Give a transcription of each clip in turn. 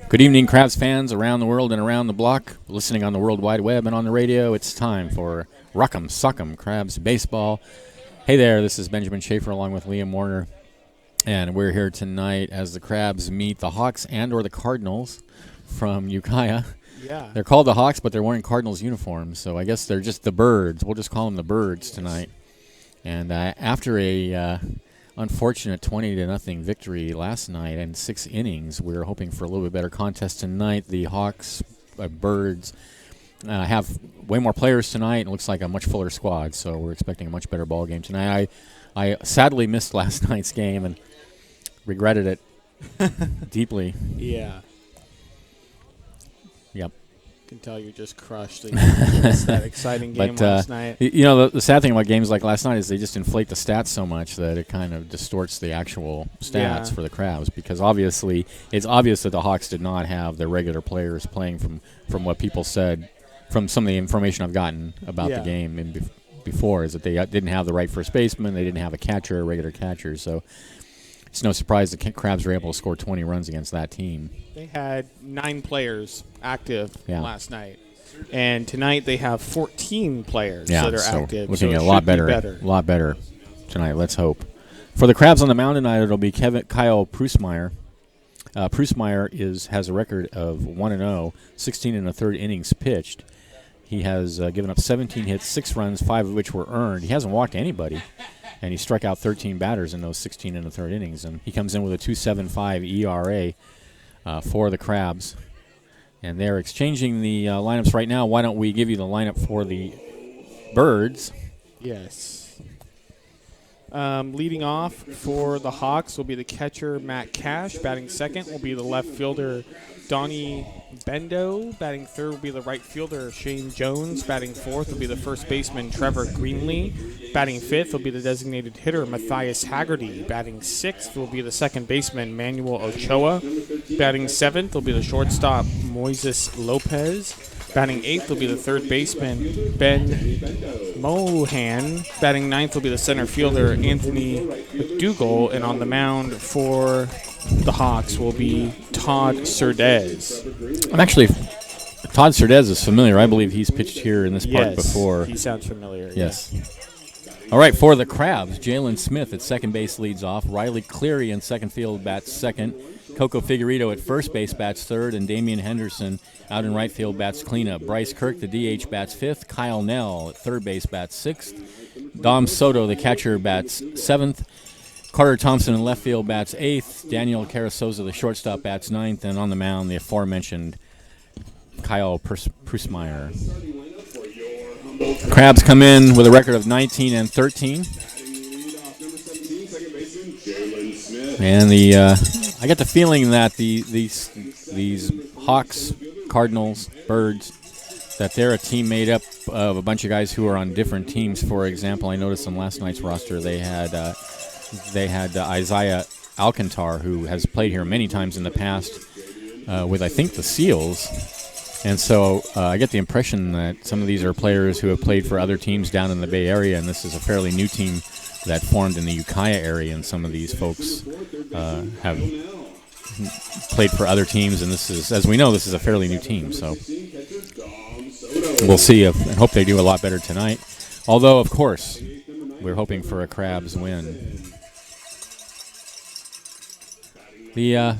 Good evening, Crabs fans around the world and around the block, listening on the World Wide Web and on the radio. It's time for Rock'em Sock'em Crabs Baseball. Hey there, this is Benjamin Schaefer along with Liam Warner, and we're here tonight as the Crabs meet the Hawks and or the Cardinals from Ukiah. Yeah. They're called the Hawks, but they're wearing Cardinals uniforms, so I guess they're just the Birds. We'll just call them the Birds tonight. And after a unfortunate 20-0 victory last night and 6 innings, we're hoping for a little bit better contest tonight. The Hawks, Birds, have way more players tonight, and it looks like a much fuller squad, so we're expecting a much better ball game tonight. I sadly missed last night's game and regretted it deeply. Yeah. Yep. Can tell you just crushed that exciting game last night. You know, the sad thing about games like last night is they just inflate the stats so much that it kind of distorts the actual stats for the Crabs, because obviously it's obvious that the Hawks did not have their regular players playing from what people said, from some of the information I've gotten about the game before, is that they didn't have the right first baseman, they didn't have a catcher, a regular catcher, so it's no surprise the Crabs were able to score 20 runs against that team. They had 9 players active last night, and tonight they have 14 players that are active. Looking at a lot better tonight. Let's hope. For the Crabs on the mound tonight, it'll be Kyle Prusmeyer. Prusmeyer has a record of 1-0, 16 1/3 innings pitched. He has given up 17 hits, 6 runs, 5 of which were earned. He hasn't walked anybody, and he struck out 13 batters in those 16 1/3 innings. And he comes in with a 2.75 ERA for the Crabs. And they're exchanging the lineups right now. Why don't we give you the lineup for the Birds? Yes. Leading off for the Hawks will be the catcher, Matt Cash. Batting second will be the left fielder, Donnie Bendo. Batting third will be the right fielder, Shane Jones. Batting fourth will be the first baseman, Trevor Greenlee. Batting fifth will be the designated hitter, Matthias Haggerty. Batting sixth will be the second baseman, Manuel Ochoa. Batting seventh will be the shortstop, Moises Lopez. Batting eighth will be the third baseman, Ben Mohan. Batting ninth will be the center fielder, Anthony McDougall. And on the mound for the Hawks will be Todd Cerdez. Todd Cerdez is familiar. I believe he's pitched here in this park before. He sounds familiar. Yes. All right, for the Crabs, Jalen Smith at second base leads off. Riley Cleary in second field bats second. Coco Figueredo at first base bats third, and Damian Henderson out in right field bats cleanup. Bryce Kirk, the DH, bats fifth. Kyle Nell at third base bats sixth. Dom Soto, the catcher, bats seventh. Carter Thompson in left field bats eighth. Daniel Carasoza, the shortstop, bats ninth. And on the mound, the aforementioned Kyle Prusmeyer. Crabs come in with a record of 19-13. And I get the feeling that these Hawks, Cardinals, Birds, that they're a team made up of a bunch of guys who are on different teams. For example, I noticed on last night's roster they had Isaiah Alcantar, who has played here many times in the past with, I think, the Seals. And so I get the impression that some of these are players who have played for other teams down in the Bay Area, and this is a fairly new team that formed in the Ukiah area, and some of these folks have played for other teams, and this is, as we know, this is a fairly new team. So we'll see and hope they do a lot better tonight. Although, of course, we're hoping for a Crabs win. The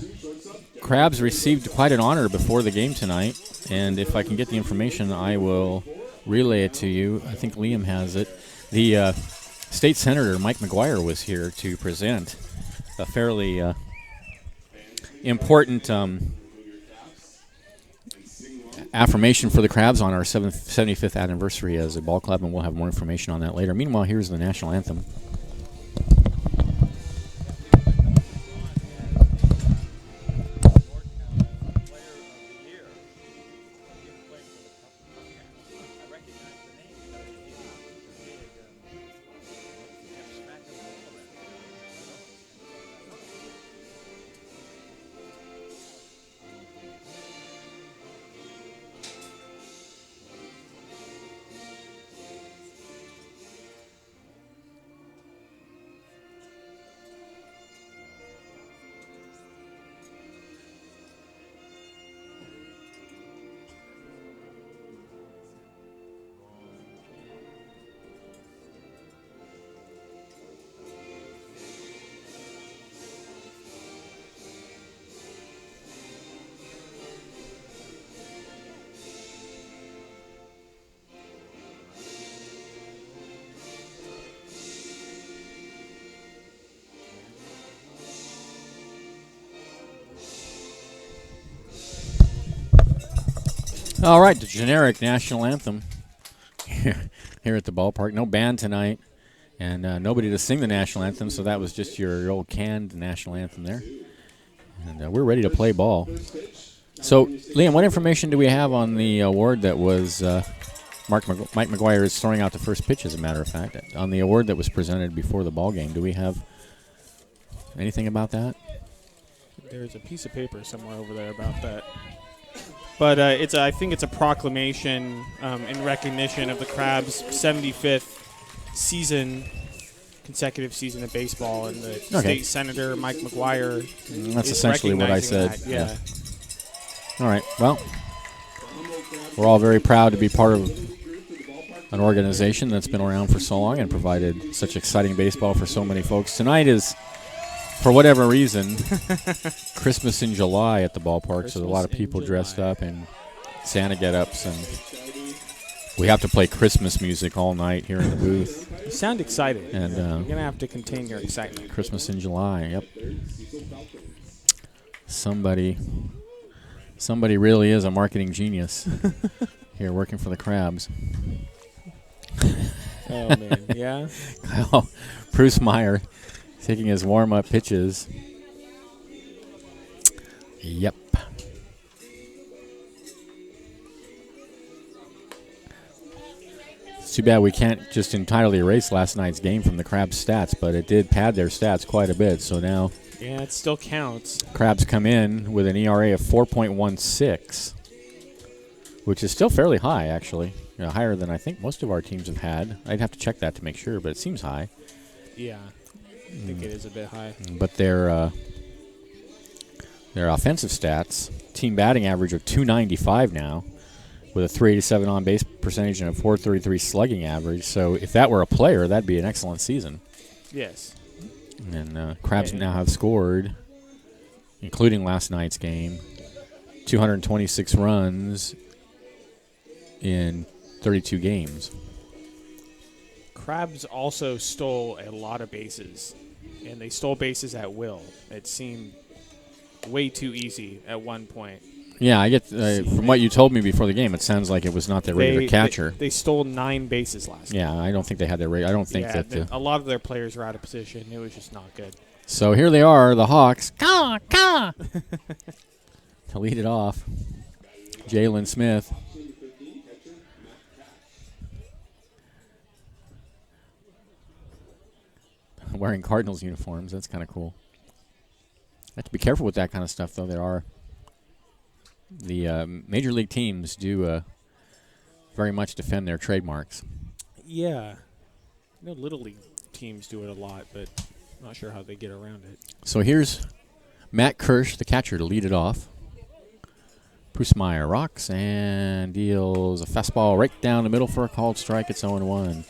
Crabs received quite an honor before the game tonight, and if I can get the information, I will relay it to you. I think Liam has it. The State Senator Mike McGuire was here to present a fairly important affirmation for the Crabs on our 75th anniversary as a ball club, and we'll have more information on that later. Meanwhile, here's the national anthem. All right, the generic national anthem here at the ballpark. No band tonight, and nobody to sing the national anthem, so that was just your old canned national anthem there. And we're ready to play ball. So, Liam, what information do we have on the award that was Mike McGuire is throwing out the first pitch, as a matter of fact, on the award that was presented before the ball game? Do we have anything about that? There's a piece of paper somewhere over there about that. But I think it's a proclamation in recognition of the Crabs' 75th consecutive season of baseball, and the state senator, Mike McGuire, that's essentially what I said. That. Yeah. All right. Well, we're all very proud to be part of an organization that's been around for so long and provided such exciting baseball for so many folks. Tonight is, for whatever reason, Christmas in July at the ballpark, so a lot of people dressed up in Santa get-ups, and we have to play Christmas music all night here in the booth. You sound excited. And you're going to have to contain your excitement. Christmas in July, yep. Somebody really is a marketing genius here working for the Crabs. Oh, man, yeah? Kyle Prusmeyer taking his warm-up pitches. Yep. It's too bad we can't just entirely erase last night's game from the Crabs' stats, but it did pad their stats quite a bit, so now... Yeah, it still counts. Crabs come in with an ERA of 4.16, which is still fairly high, actually. You know, higher than I think most of our teams have had. I'd have to check that to make sure, but it seems high. Yeah, I think it is a bit high. But their offensive stats, team batting average of 295 now, with a 387 on-base percentage and a 433 slugging average. So if that were a player, that'd be an excellent season. Yes. And Crabs now have scored, including last night's game, 226 runs in 32 games. Crabs also stole a lot of bases, and they stole bases at will. It seemed way too easy at one point. Yeah, I get from what you told me before the game, it sounds like it was not their regular catcher. They stole 9 bases last night. Yeah, I don't think they had their I don't think that a lot of their players were out of position. It was just not good. So here they are, the Hawks. To lead it off, Jalen Smith. Wearing Cardinals uniforms. That's kind of cool. Have to be careful with that kind of stuff, though. The major league teams do very much defend their trademarks. Yeah. I know little league teams do it a lot, but I'm not sure how they get around it. So here's Matt Kirsch, the catcher, to lead it off. Prusmeyer rocks and deals a fastball right down the middle for a called strike. It's 0-1.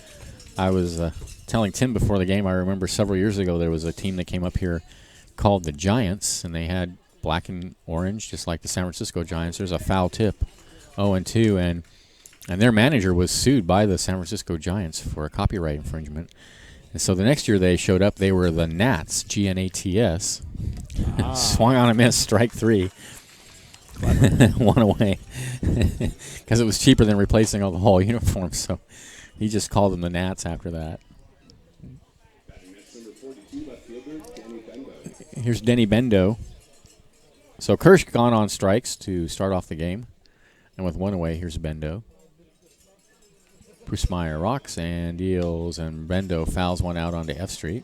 I was telling Tim before the game, I remember several years ago there was a team that came up here called the Giants, and they had black and orange, just like the San Francisco Giants. There's a foul tip, 0-2, and their manager was sued by the San Francisco Giants for a copyright infringement. And so the next year they showed up, they were the Gnats, G-N-A-T-S. Swung on a miss, strike 3. One away. Because it was cheaper than replacing all the whole uniforms, so he just called them the Gnats after that. Here's Denny Bendo. So Kirsch gone on strikes to start off the game. And with one away, here's Bendo. Prusmeyer rocks and deals, and Bendo fouls one out onto F Street.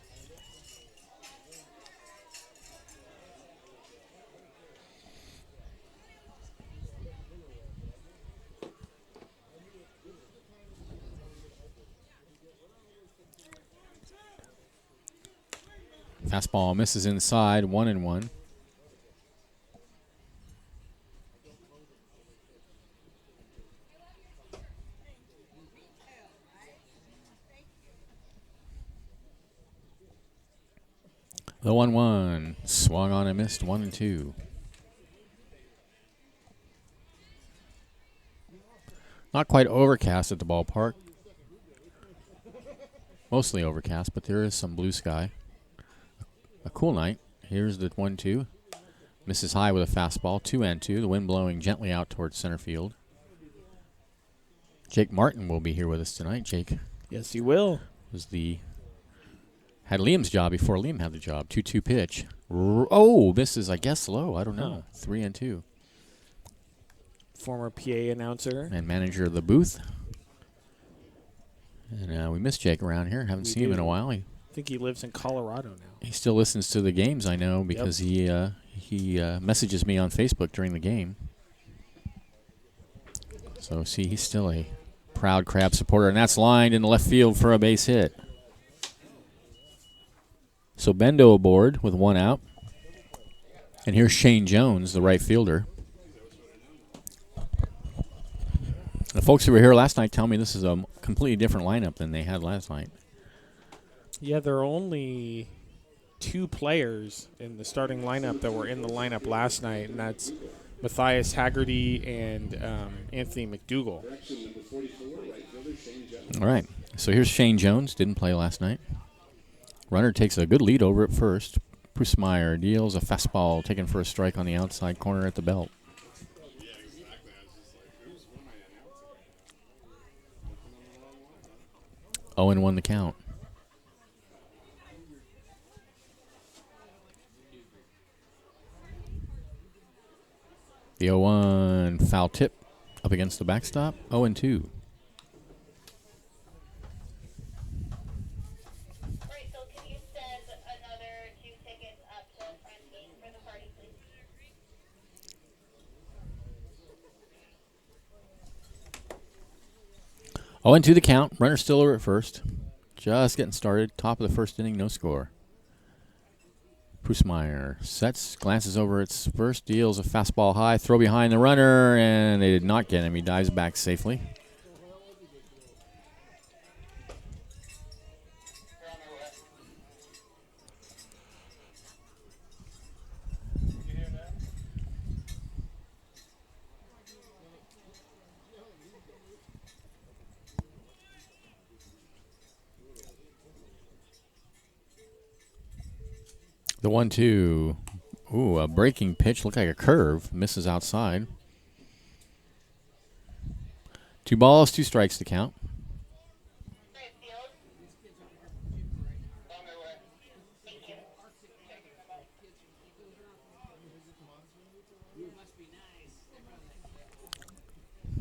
Fastball misses inside, 1-1. The 1-1 swung on and missed, 1-2. Not quite overcast at the ballpark. Mostly overcast, but there is some blue sky. A cool night. Here's the 1-2. Misses high with a fastball, 2-2. The wind blowing gently out towards center field. Jake Martin will be here with us tonight. Jake Yes, he will. had Liam's job before Liam had the job. 2-2 pitch. Oh, this is, I guess, low. I don't know. 3-2. Former PA announcer. And manager of the booth. And we miss Jake around here. Haven't seen him in a while. I think he lives in Colorado now. He still listens to the games, I know, because he messages me on Facebook during the game. So, see, he's still a proud Crab supporter, and that's lined in the left field for a base hit. So Bendo aboard with 1 out. And here's Shane Jones, the right fielder. The folks who were here last night tell me this is a completely different lineup than they had last night. Yeah, there are only 2 players in the starting lineup that were in the lineup last night, and that's Matthias Haggerty and Anthony McDougall. All right, so here's Shane Jones. Didn't play last night. Runner takes a good lead over at first. Prusmeyer deals a fastball taken for a strike on the outside corner at the belt. Oh, and 1 the count. The 0-1 foul tip up against the backstop. 0-2. Oh, and 2 the count. Runner still over at first. Just getting started. Top of the first inning, no score. Prusmeyer sets, glances over its first, deals a fastball high, throw behind the runner, and they did not get him. He dives back safely. The 1-2. Ooh, a breaking pitch. Looked like a curve. Misses outside. 2 balls, 2 strikes to count.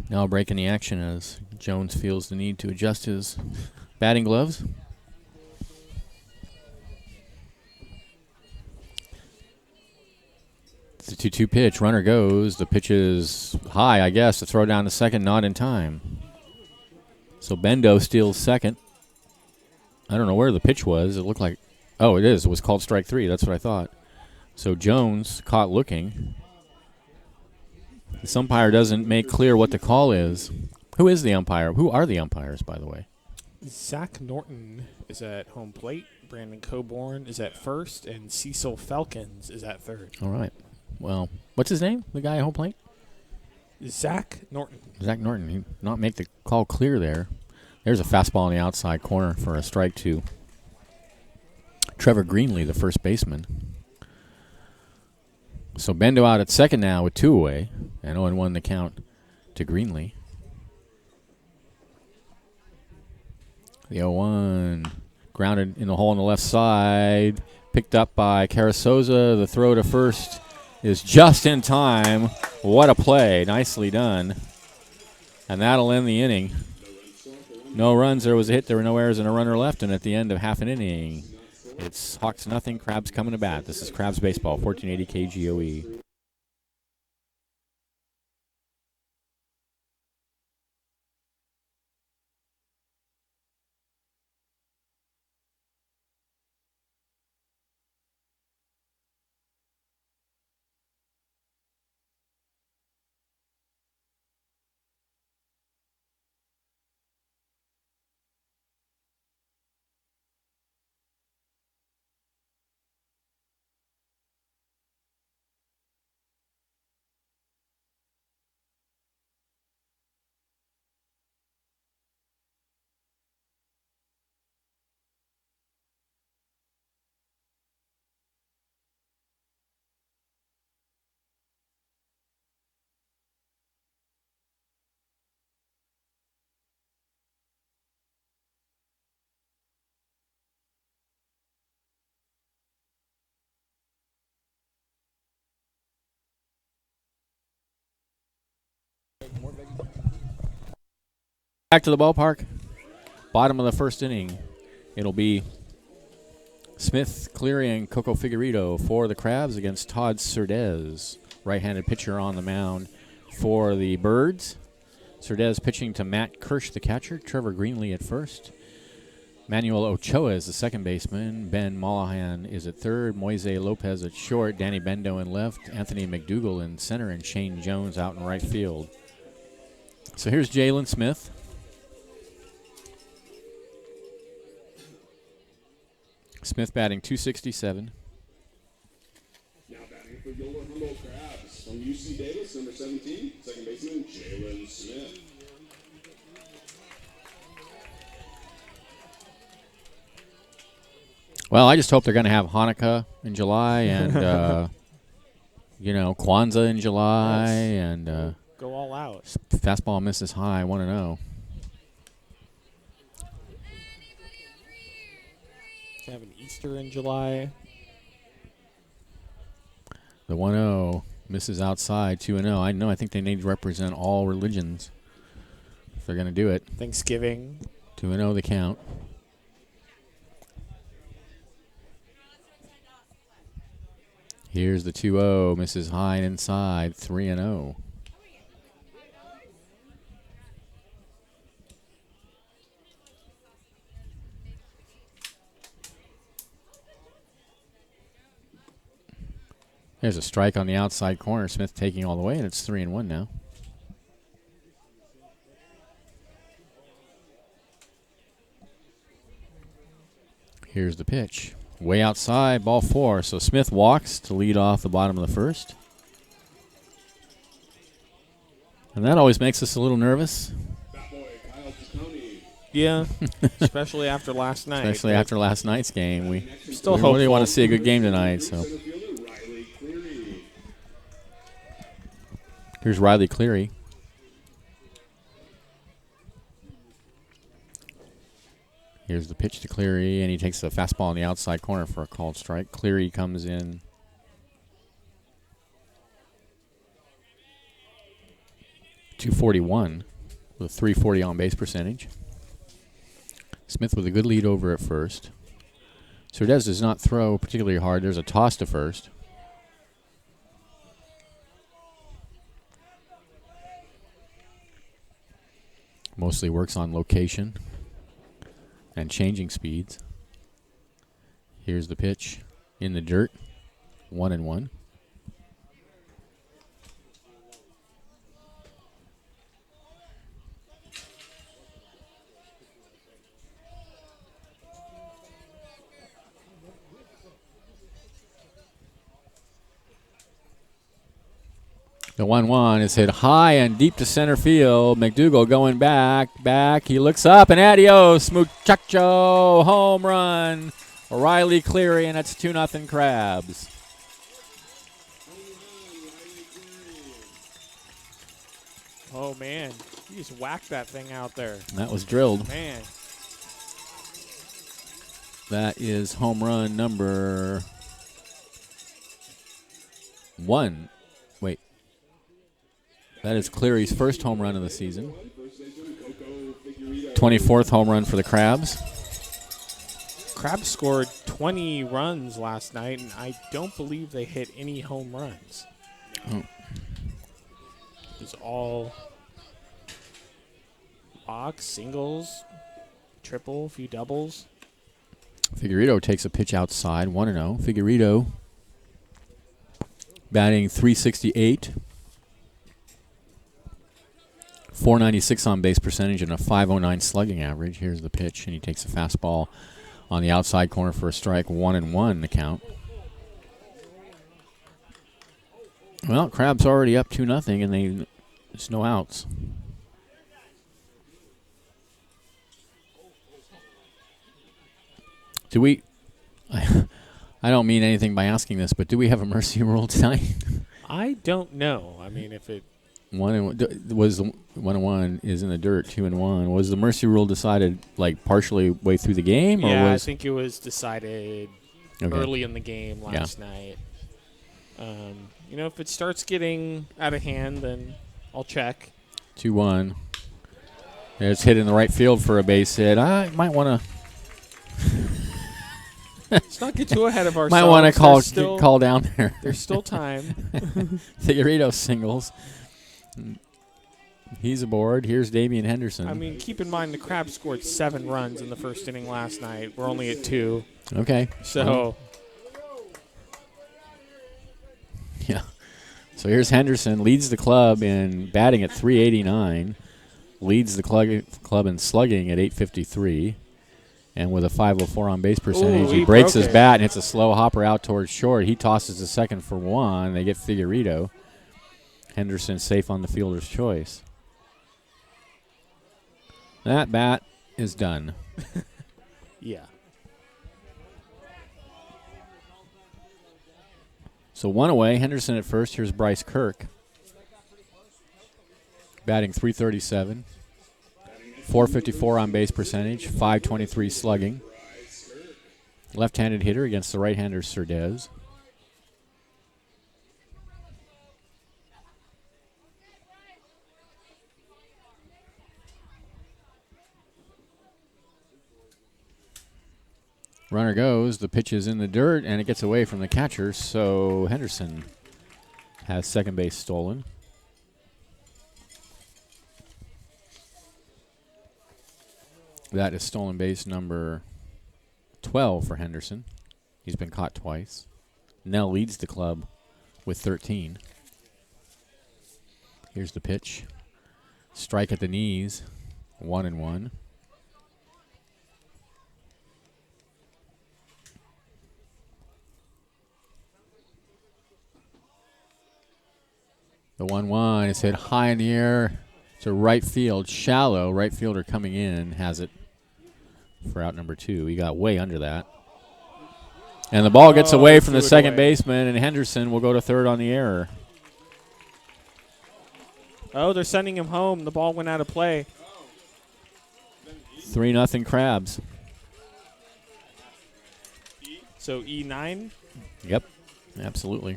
Now breaking the action as Jones feels the need to adjust his batting gloves. It's a 2-2 pitch. Runner goes. The pitch is high, I guess. The throw down to second, not in time. So Bendo steals second. I don't know where the pitch was. It looked like, oh, it is. It was called strike 3. That's what I thought. So Jones caught looking. This umpire doesn't make clear what the call is. Who is the umpire? Who are the umpires, by the way? Zach Norton is at home plate. Brandon Coburn is at first, and Cecil Falcons is at third. All right. Well, what's his name? The guy at home plate? Zach Norton. Zach Norton. He did not make the call clear there. There's a fastball on the outside corner for a strike 2. Trevor Greenlee, the first baseman. So Bendo out at second now with 2 away, and 0-1 the count to Greenlee. The 0-1 grounded in the hole on the left side, picked up by Carasosa. The throw to first is just in time. What a play. Nicely done. And that'll end the inning. No runs. There was a hit. There were no errors and a runner left. And at the end of half an inning, it's Hawks nothing, Crabs coming to bat. This is Crabs Baseball, 1480 KGOE. Back to the ballpark. Bottom of the first inning. It'll be Smith, Cleary, and Coco Figueredo for the Crabs against Todd Cerdez, right-handed pitcher on the mound for the Birds. Cerdez pitching to Matt Kirsch, the catcher. Trevor Greenlee at first. Manuel Ochoa is the second baseman. Ben Mollahan is at third. Moise Lopez at short. Danny Bendo in left. Anthony McDougal in center. And Shane Jones out in right field. So here's Jalen Smith. Smith batting .267. Now batting for your Humboldt Crabs from UC Davis, number 17, second baseman Jalen Smith. Well, I just hope they're going to have Hanukkah in July and, Kwanzaa in July and go all out. Fastball misses high, 1-0. Have an Easter in July. The 1-0 misses outside, 2-0. I think they need to represent all religions if they're going to do it. Thanksgiving. 2-0 the count. Here's the 2-0, misses high and inside, 3-0. There's a strike on the outside corner. Smith taking all the way, and it's 3-1 now. Here's the pitch. Way outside, ball 4. So Smith walks to lead off the bottom of the first. And that always makes us a little nervous. Yeah, especially after last night. Especially after last night's game. We still really want to see a good game tonight. So here's Riley Cleary. Here's the pitch to Cleary, and he takes the fastball on the outside corner for a called strike. Cleary comes in. .241 with a .340 on base percentage. Smith with a good lead over at first. Cerdez does not throw particularly hard. There's a toss to first. Mostly works on location and changing speeds. Here's the pitch in the dirt, 1-1. The 1-1 is hit high and deep to center field. McDougal going back. He looks up, and adios, muchacho, home run. Riley Cleary, and it's 2-0 Crabs. Oh, man. You just whacked that thing out there. That was drilled. Man. That is home run number 1. Wait. That is Cleary's first home run of the season. 24th home run for the Crabs. Crabs scored 20 runs last night, and I don't believe they hit any home runs. Oh. It was all walks, singles, triple, a few doubles. Figueredo takes a pitch outside, 1-0. Figueredo batting .368. .496 on base percentage and a .509 slugging average. Here's the pitch, and he takes a fastball on the outside corner for a strike, 1-1 the count. Well, Crabs already up 2-0, and there's no outs. Do we? I don't mean anything by asking this, but do we have a mercy rule tonight? I don't know. I mean, if it 1-1 was 1-1 is in the dirt. 2-1 was the mercy rule decided like partially way through the game, or yeah, was I think it was decided early in the game last night. If it starts getting out of hand, then I'll check. 2-1. It's hit in the right field for a base hit. I might want to. Let's not get too ahead of ourselves. Might want to call down there. There's still time. Figueredo singles. He's aboard. Here's Damian Henderson. I mean, keep in mind the Crabs scored 7 runs in the first inning last night. We're only at 2. Okay. So. Yeah. So here's Henderson. Leads the club in batting at .389. Leads the club in slugging at .853. And with a .504 on base percentage, he breaks his bat and hits a slow hopper out towards short. He tosses the second for 1. They get Figueredo. Henderson safe on the fielder's choice. That bat is done. Yeah. So 1 away. Henderson at first. Here's Bryce Kirk. Batting .337. .454 on base percentage, .523 slugging. Left-handed hitter against the right-hander Cerdez. Runner goes, the pitch is in the dirt, and it gets away from the catcher, so Henderson has second base stolen. That is stolen base number 12 for Henderson. He's been caught twice. Nell leads the club with 13. Here's the pitch. Strike at the knees. 1-1. The 1-1 is hit high in the air to right field. Shallow. Right fielder coming in has it for out number 2. He got way under that. And the ball gets away from the second baseman, and Henderson will go to third on the error. Oh, they're sending him home. The ball went out of play. 3-0 Crabs. So E9? Yep, absolutely.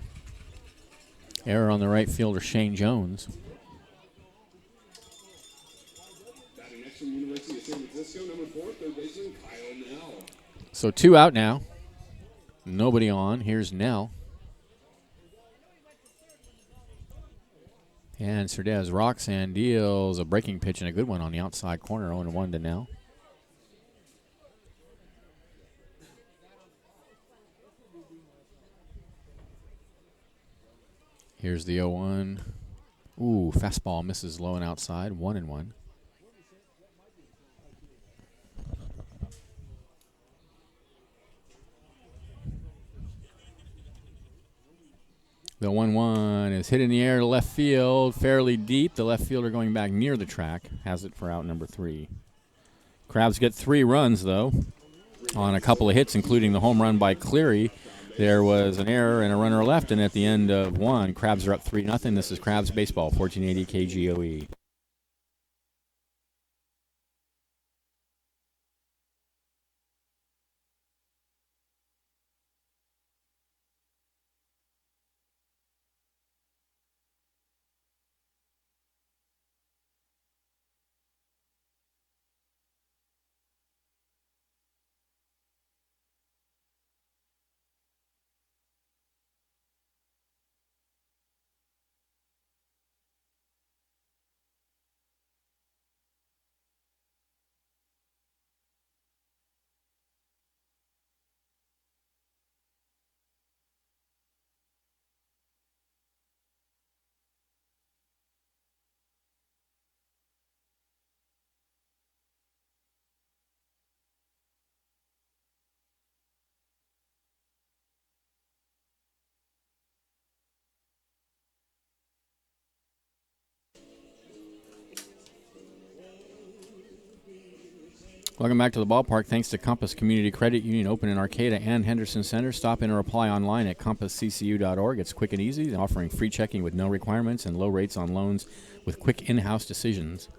Error on the right fielder, Shane Jones. From University of San Francisco, number 4, third baseman Kyle Nell. So 2 out now. Nobody on. Here's Nell. And Cerdez rocks and deals a breaking pitch and a good one on the outside corner. 0-1 to Nell. Here's the 0-1. Ooh, fastball misses low and outside. 1-1. The 1-1 is hit in the air to left field, fairly deep. The left fielder going back near the track has it for out number 3. Crabs get 3 runs, though, on a couple of hits, including the home run by Cleary. There was an error and a runner left, and at the end of 1, Crabs are up 3-0. This is Crabs Baseball, 1480 KGOE. Welcome back to the ballpark. Thanks to Compass Community Credit Union, open in Arcata and Henderson Center. Stop in or apply online at compassccu.org. It's quick and easy, offering free checking with no requirements and low rates on loans with quick in-house decisions.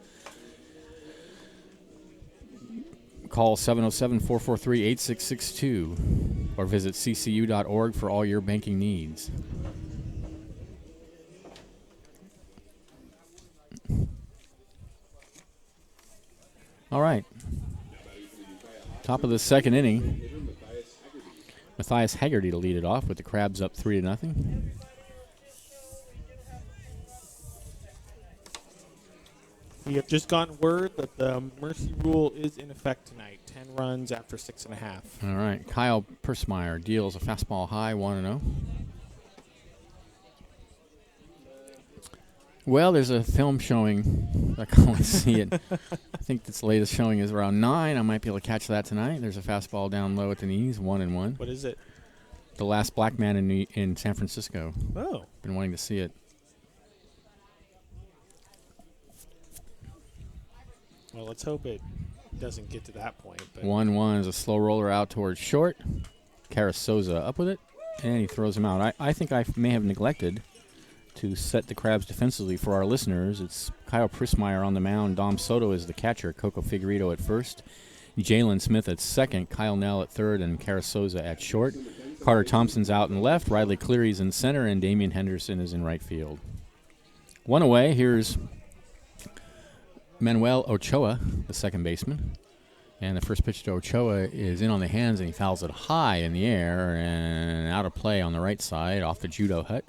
Call 707-443-8662 or visit ccu.org for all your banking needs. All right. Top of the second inning. Matthias Haggerty to lead it off with the Crabs up 3-0. We have just gotten word that the mercy rule is in effect tonight. 10 runs after 6.5. All right. Kyle Persmeyer deals a fastball high, 1-0. Well, there's a film showing. I can't wait to see it. I think its latest showing is around 9. I might be able to catch that tonight. There's a fastball down low at the knees, 1-1. What is it? The Last Black Man in San Francisco. Oh. Been wanting to see it. Well, let's hope it doesn't get to that point. But 1-1 is a slow roller out towards short. Carasoza up with it, and he throws him out. I think I may have neglected to set the Crabs defensively for our listeners. It's Kyle Prismeyer on the mound. Dom Soto is the catcher. Coco Figueredo at first. Jalen Smith at second. Kyle Nell at third, and Carasoza at short. Carter Thompson's out in left. Riley Cleary's in center, and Damian Henderson is in right field. One away. Here's Manuel Ochoa, the second baseman. And the first pitch to Ochoa is in on the hands, and he fouls it high in the air and out of play on the right side off the judo hut.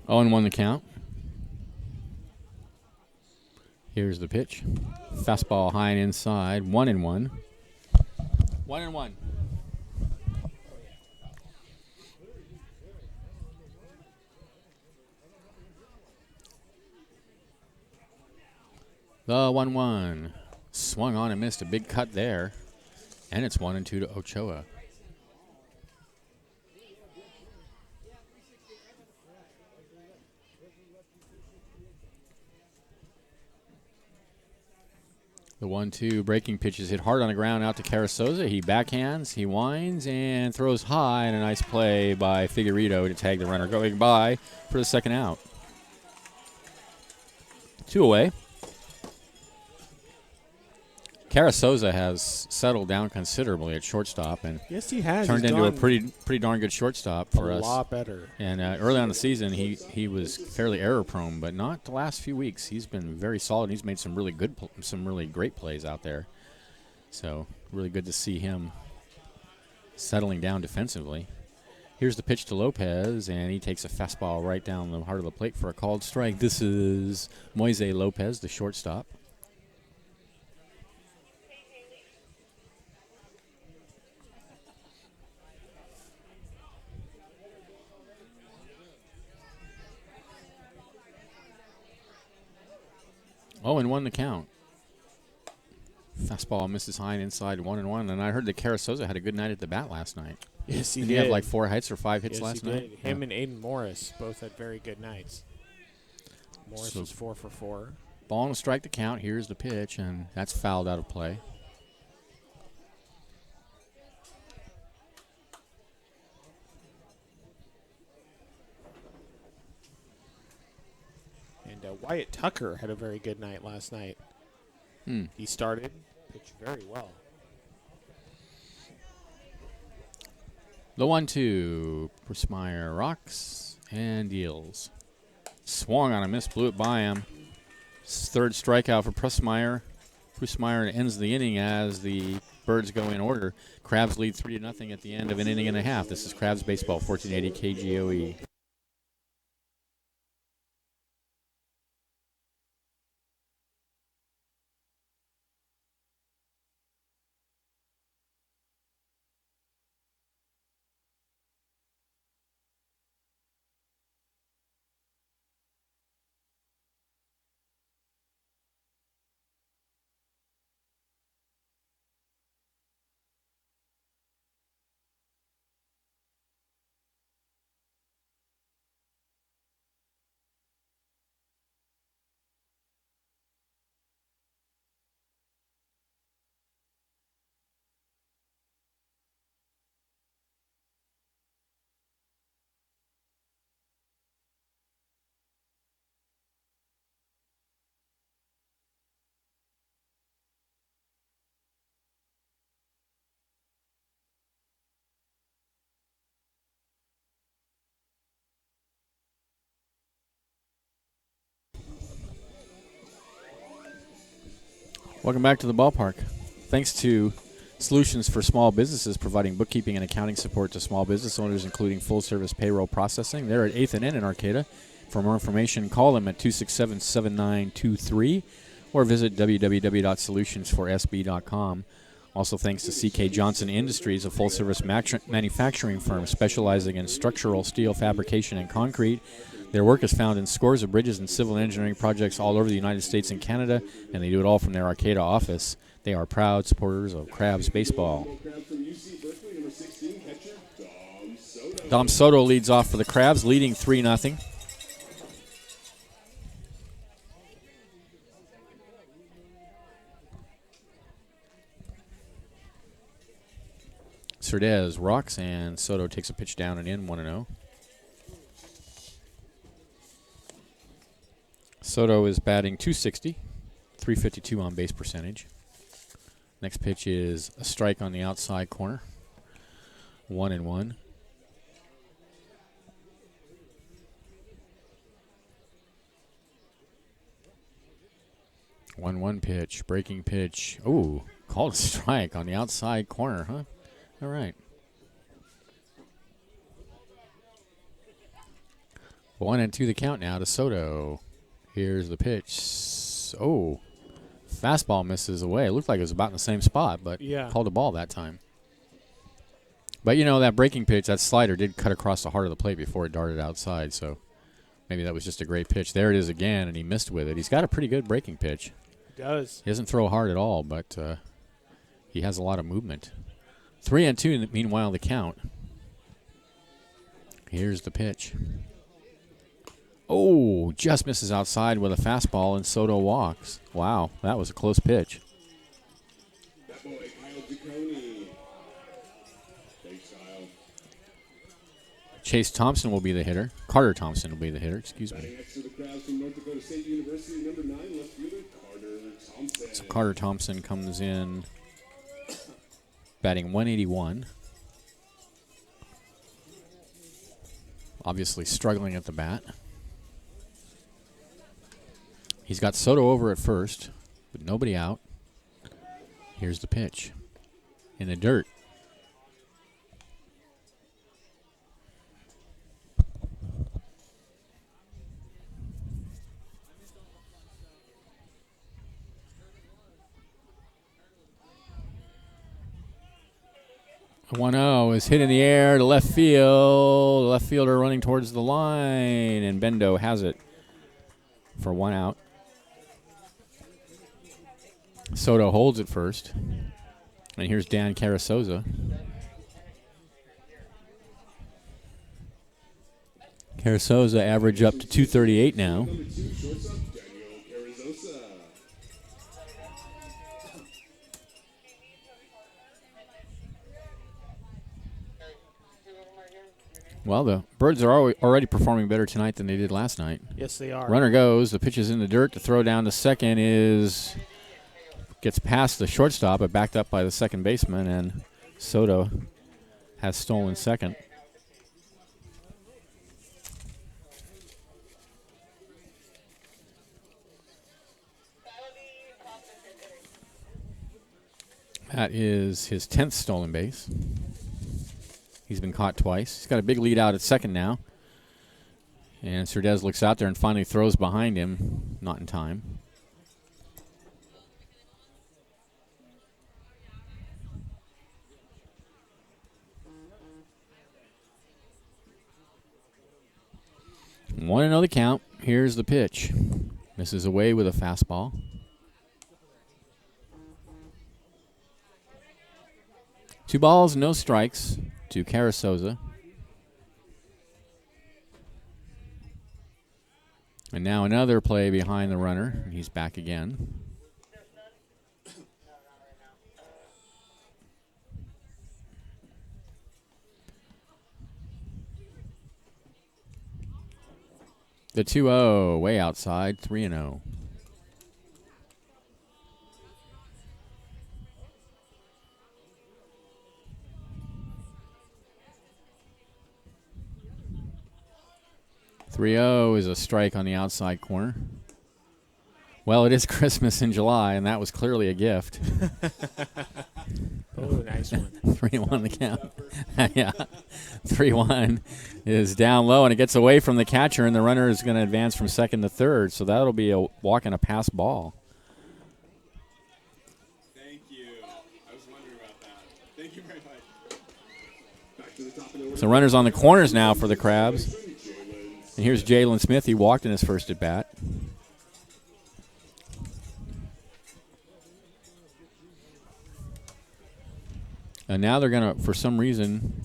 Oh, and 1 the count. Here's the pitch. Fastball high and inside. 1-1. 1-1. The 1-1. Swung on and missed a big cut there. And it's 1-2 to Ochoa. The 1-2 breaking pitch is hit hard on the ground out to Carasoza. He backhands, he winds, and throws high, and a nice play by Figueredo to tag the runner going by for the second out. 2 away. Carasoza has settled down considerably at shortstop and yes, he has. turned He's into a gone pretty darn good shortstop for us. A lot better. And early on in the season, he was fairly error prone, but not the last few weeks. He's been very solid. He's made some really great plays out there. So really good to see him settling down defensively. Here's the pitch to Lopez, and he takes a fastball right down the heart of the plate for a called strike. This is Moise Lopez, the shortstop. Oh, and 1 the count. Fastball misses high and inside, 1-1. And I heard that Carasoza had a good night at the bat last night. Yes, he Did did. he have like 4 hits or 5 hits yes, last he night? Did. Him and Aiden Morris both had very good nights. Morris was 4 for 4. Ball and a strike to count. Here's the pitch, and that's fouled out of play. And Wyatt Tucker had a very good night last night. He started, pitched very well. The 1-2. Prismeyer rocks and deals. Swung on a miss, blew it by him. Third strikeout for Prismeyer. Prismeyer ends the inning as the Birds go in order. Crabs lead 3-0 at the end of an inning and a half. This is Crabs Baseball, 1480 KGOE. Welcome back to the ballpark. Thanks to Solutions for Small Businesses, providing bookkeeping and accounting support to small business owners, including full-service payroll processing. They're at 8th and N in Arcata. For more information, call them at 267-7923 or visit www.solutionsforsb.com. Also thanks to C.K. Johnson Industries, a full-service manufacturing firm specializing in structural steel fabrication and concrete. Their work is found in scores of bridges and civil engineering projects all over the United States and Canada, and they do it all from their Arcata office. They are proud supporters of Crabs baseball. Dom Soto leads off for the Crabs, leading 3-0. Cerdez rocks, and Soto takes a pitch down and in, 1-0. Soto is batting .260, .352 on base percentage. Next pitch is a strike on the outside corner, 1-1. One pitch, breaking pitch. Ooh, called a strike on the outside corner, huh? All right. 1-2 the count now to Soto. Here's the pitch. Oh, fastball misses away. It looked like it was about in the same spot, but called a ball that time. But, you know, that breaking pitch, that slider did cut across the heart of the plate before it darted outside, so maybe that was just a great pitch. There it is again, and he missed with it. He's got a pretty good breaking pitch. He does. He doesn't throw hard at all, but he has a lot of movement. 3-2, meanwhile, the count. Here's the pitch. Oh, just misses outside with a fastball, and Soto walks. Wow, that was a close pitch. That boy, Kyle DeConey. Thanks, Kyle. Chase Thompson will be the hitter. Carter Thompson will be the hitter, excuse me. Batting next to the crowd from North Dakota State University, number 9, left fielder, Carter Thompson. So Carter Thompson comes in batting .181. Obviously struggling at the bat. He's got Soto over at first, with nobody out. Here's the pitch. In the dirt. The 1-0 is hit in the air to left field. The left fielder running towards the line, and Bendo has it for 1 out. Soto holds it first. And here's Dan Carasoza. Carasoza average up to 238 now. Number 2, shortstop, Daniel Carrizosa. Well, the Birds are already performing better tonight than they did last night. Yes, they are. Runner goes. The pitch is in the dirt. To throw down to second gets past the shortstop, but backed up by the second baseman, and Soto has stolen second. That is his 10th stolen base. He's been caught twice. He's got a big lead out at second now. And Cerdez looks out there and finally throws behind him. Not in time. Want to know the count. Here's the pitch. Misses away with a fastball. Two balls, no strikes to Carasoza. And now another play behind the runner. He's back again. The 2-0 way outside, 3-0. Is a strike on the outside corner. Well, it is Christmas in July, and that was clearly a gift. Oh, nice one. 3-1 the count. Yeah. 3-1 is down low, and it gets away from the catcher, and the runner is going to advance from second to third, so that'll be a walk and a pass ball. Thank you. I was wondering about that. Thank you very much. Back to the top of the order. So runners on the corners now for the Crabs. And here's Jalen Smith. He walked in his first at bat. And now they're going to, for some reason,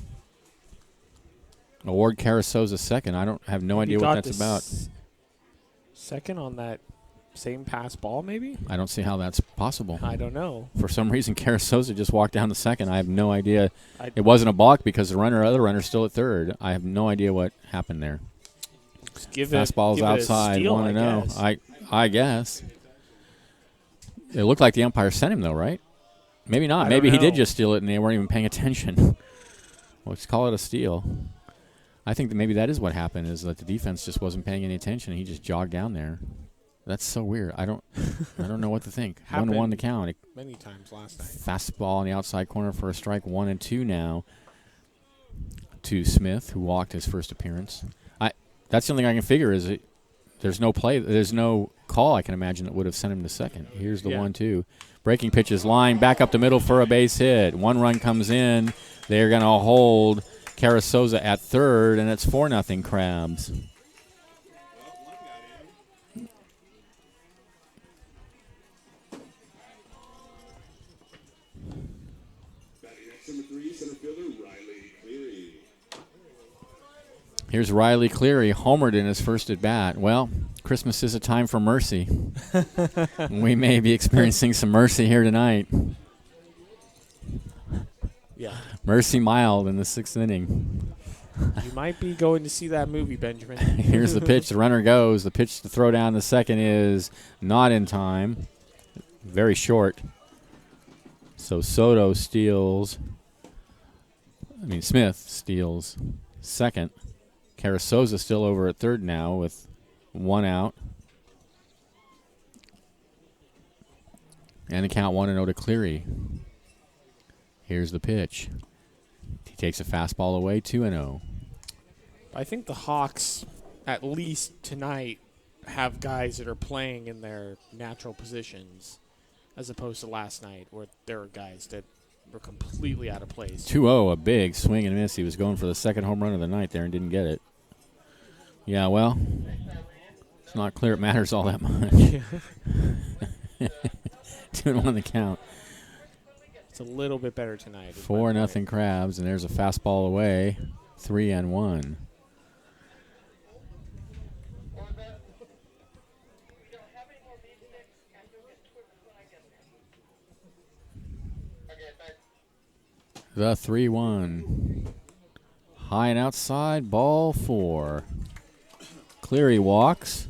award Carasoza second. I don't have no idea what that's about. Second on that same pass ball, maybe? I don't see how that's possible. I don't know. For some reason, Carasoza just walked down to second. I have no idea. It wasn't a balk because the other runner's still at third. I have no idea what happened there. Fastball's outside, 1-0. I guess. It looked like the umpire sent him, though, right? Maybe not. Maybe he did just steal it and they weren't even paying attention. Let's call it a steal. I think that maybe that is what happened, is that the defense just wasn't paying any attention. He just jogged down there. That's so weird. I don't know what to think. 1-1 the count. Many times last night. Fastball on the outside corner for a strike. 1-2 now to Smith, who walked his first appearance. That's the only thing I can figure is there's no play. There's no call I can imagine that would have sent him to second. Here's the 1-2. Breaking pitches line back up the middle for a base hit. One run comes in. They're going to hold Carasoza at third, and it's 4-0 Crabs. Here's Riley Cleary, homered in his first at bat. Well, Christmas is a time for mercy. We may be experiencing some mercy here tonight. Yeah. Mercy mild in the 6th inning. You might be going to see that movie, Benjamin. Here's the pitch. The runner goes. The pitch to throw down the second is not in time. Very short. So Smith steals second. Carasoza still over at third now with one out. And the count 1-0 to Cleary. Here's the pitch. He takes a fastball away, 2-0. I think the Hawks, at least tonight, have guys that are playing in their natural positions, as opposed to last night where there were guys that were completely out of place. 2-0, a big swing and miss. He was going for the second home run of the night there and didn't get it. Yeah, well, it's not clear it matters all that much. 2-1 the count. It's a little bit better tonight. 4-0 Crabs, and there's a fastball away. 3-1. The 3-1. High and outside, ball 4. Cleary walks,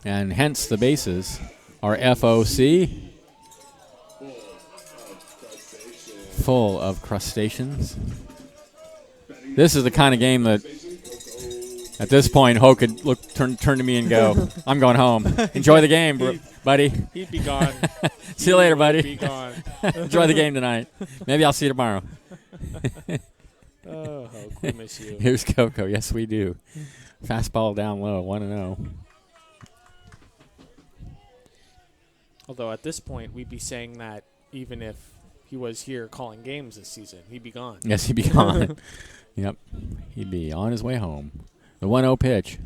and hence the bases are FOC. Full of crustaceans. This is the kind of game that, at this point, Ho could turn to me and go, "I'm going home. Enjoy the game, buddy." He'd be gone. See you later, buddy. Be gone. Enjoy the game tonight. Maybe I'll see you tomorrow. Oh, Ho, we miss you. Here's Coco. Yes, we do. Fastball down low, 1-0. Although at this point, we'd be saying that even if he was here calling games this season, he'd be gone. Yes, he'd be gone. Yep. He'd be on his way home. The 1-0 pitch.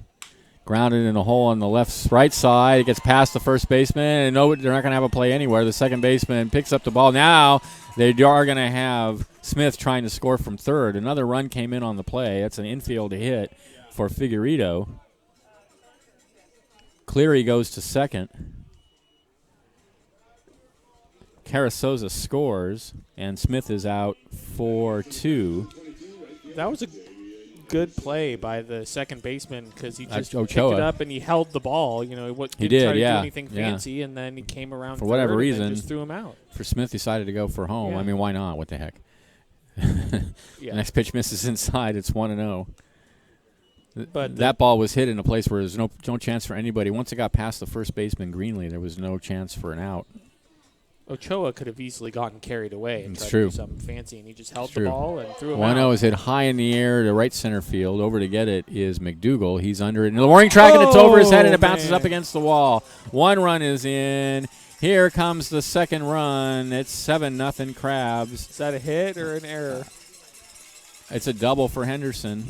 Grounded in a hole on the right side. It gets past the first baseman, and no, they're not going to have a play anywhere. The second baseman picks up the ball. Now they are going to have Smith trying to score from third. Another run came in on the play. That's an infield hit for Figueredo. Cleary goes to second. Carasoza scores, and Smith is out 4-2. That was a good play by the second baseman because he just picked Ochoa. it up and he held the ball. You know, He didn't try did, to yeah. do anything fancy, and then he came around for whatever third reason. and just threw him out. For Smith, decided to go for home. Yeah. I mean, why not? What the heck? Yeah. Next pitch misses inside. It's 1-0. But that ball was hit in a place where there's no chance for anybody. Once it got past the first baseman Greenlee, there was no chance for an out. Ochoa could have easily gotten carried away and It's tried true. to do something fancy, and he just held It's the true. ball and threw him 1-0 out. is hit high in the air to right center field. Over to get it is McDougal. He's under it in the warning track, and it's over his head, and it bounces up against the wall. 1 run is in. Here comes the second run. It's 7-0 Crabs. Is that a hit or an error? It's a double for Henderson.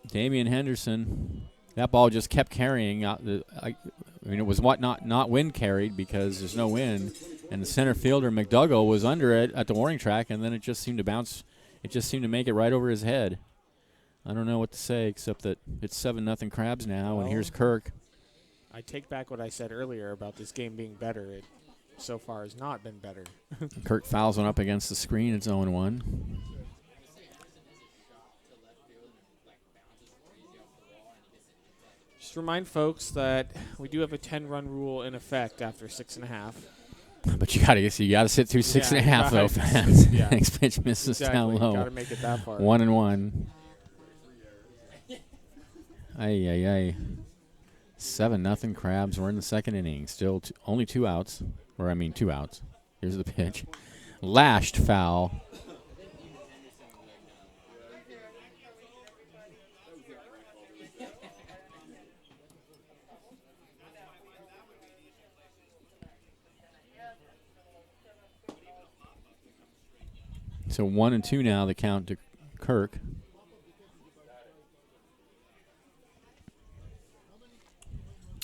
Damian Henderson. That ball just kept carrying out. I mean, it was not wind carried because there's no wind, and the center fielder McDougall was under it at the warning track, and then it just seemed to bounce. It just seemed to make it right over his head. I don't know what to say except that it's 7-0 Crabs now, and here's Kirk. I take back what I said earlier about this game being better. It so far has not been better. Kirk fouls one up against the screen. It's 0-1. Just remind folks that we do have a 10-run rule in effect after 6.5. But you gotta sit through 6.5 right. though, fans. Yeah. Next pitch misses down low. Got to make it that far. 1-1. Ay. 7-0 Crabs. We're in the second inning. Still only 2 outs. Or, 2 outs. Here's the pitch. Lashed foul. So 1-2 now, the count to Kirk.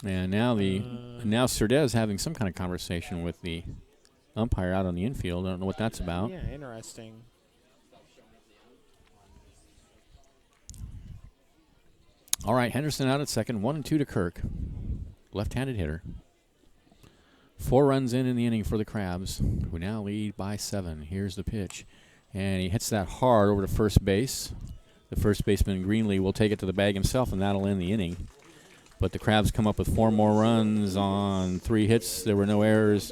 And now now Cerdez having some kind of conversation with the umpire out on the infield. I don't know what that's about. Yeah, interesting. All right, Henderson out at second. 1-2 to Kirk. Left-handed hitter. 4 runs in the inning for the Crabs, who now lead by 7. Here's the pitch. And he hits that hard over to first base. The first baseman, Greenlee, will take it to the bag himself, and that'll end the inning. But the Crabs come up with 4 more runs on 3 hits. There were no errors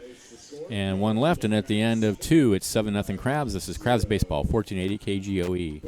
and 1 left. And at the end of 2, it's 7-0 Crabs. This is Crabs Baseball, 1480 KGOE.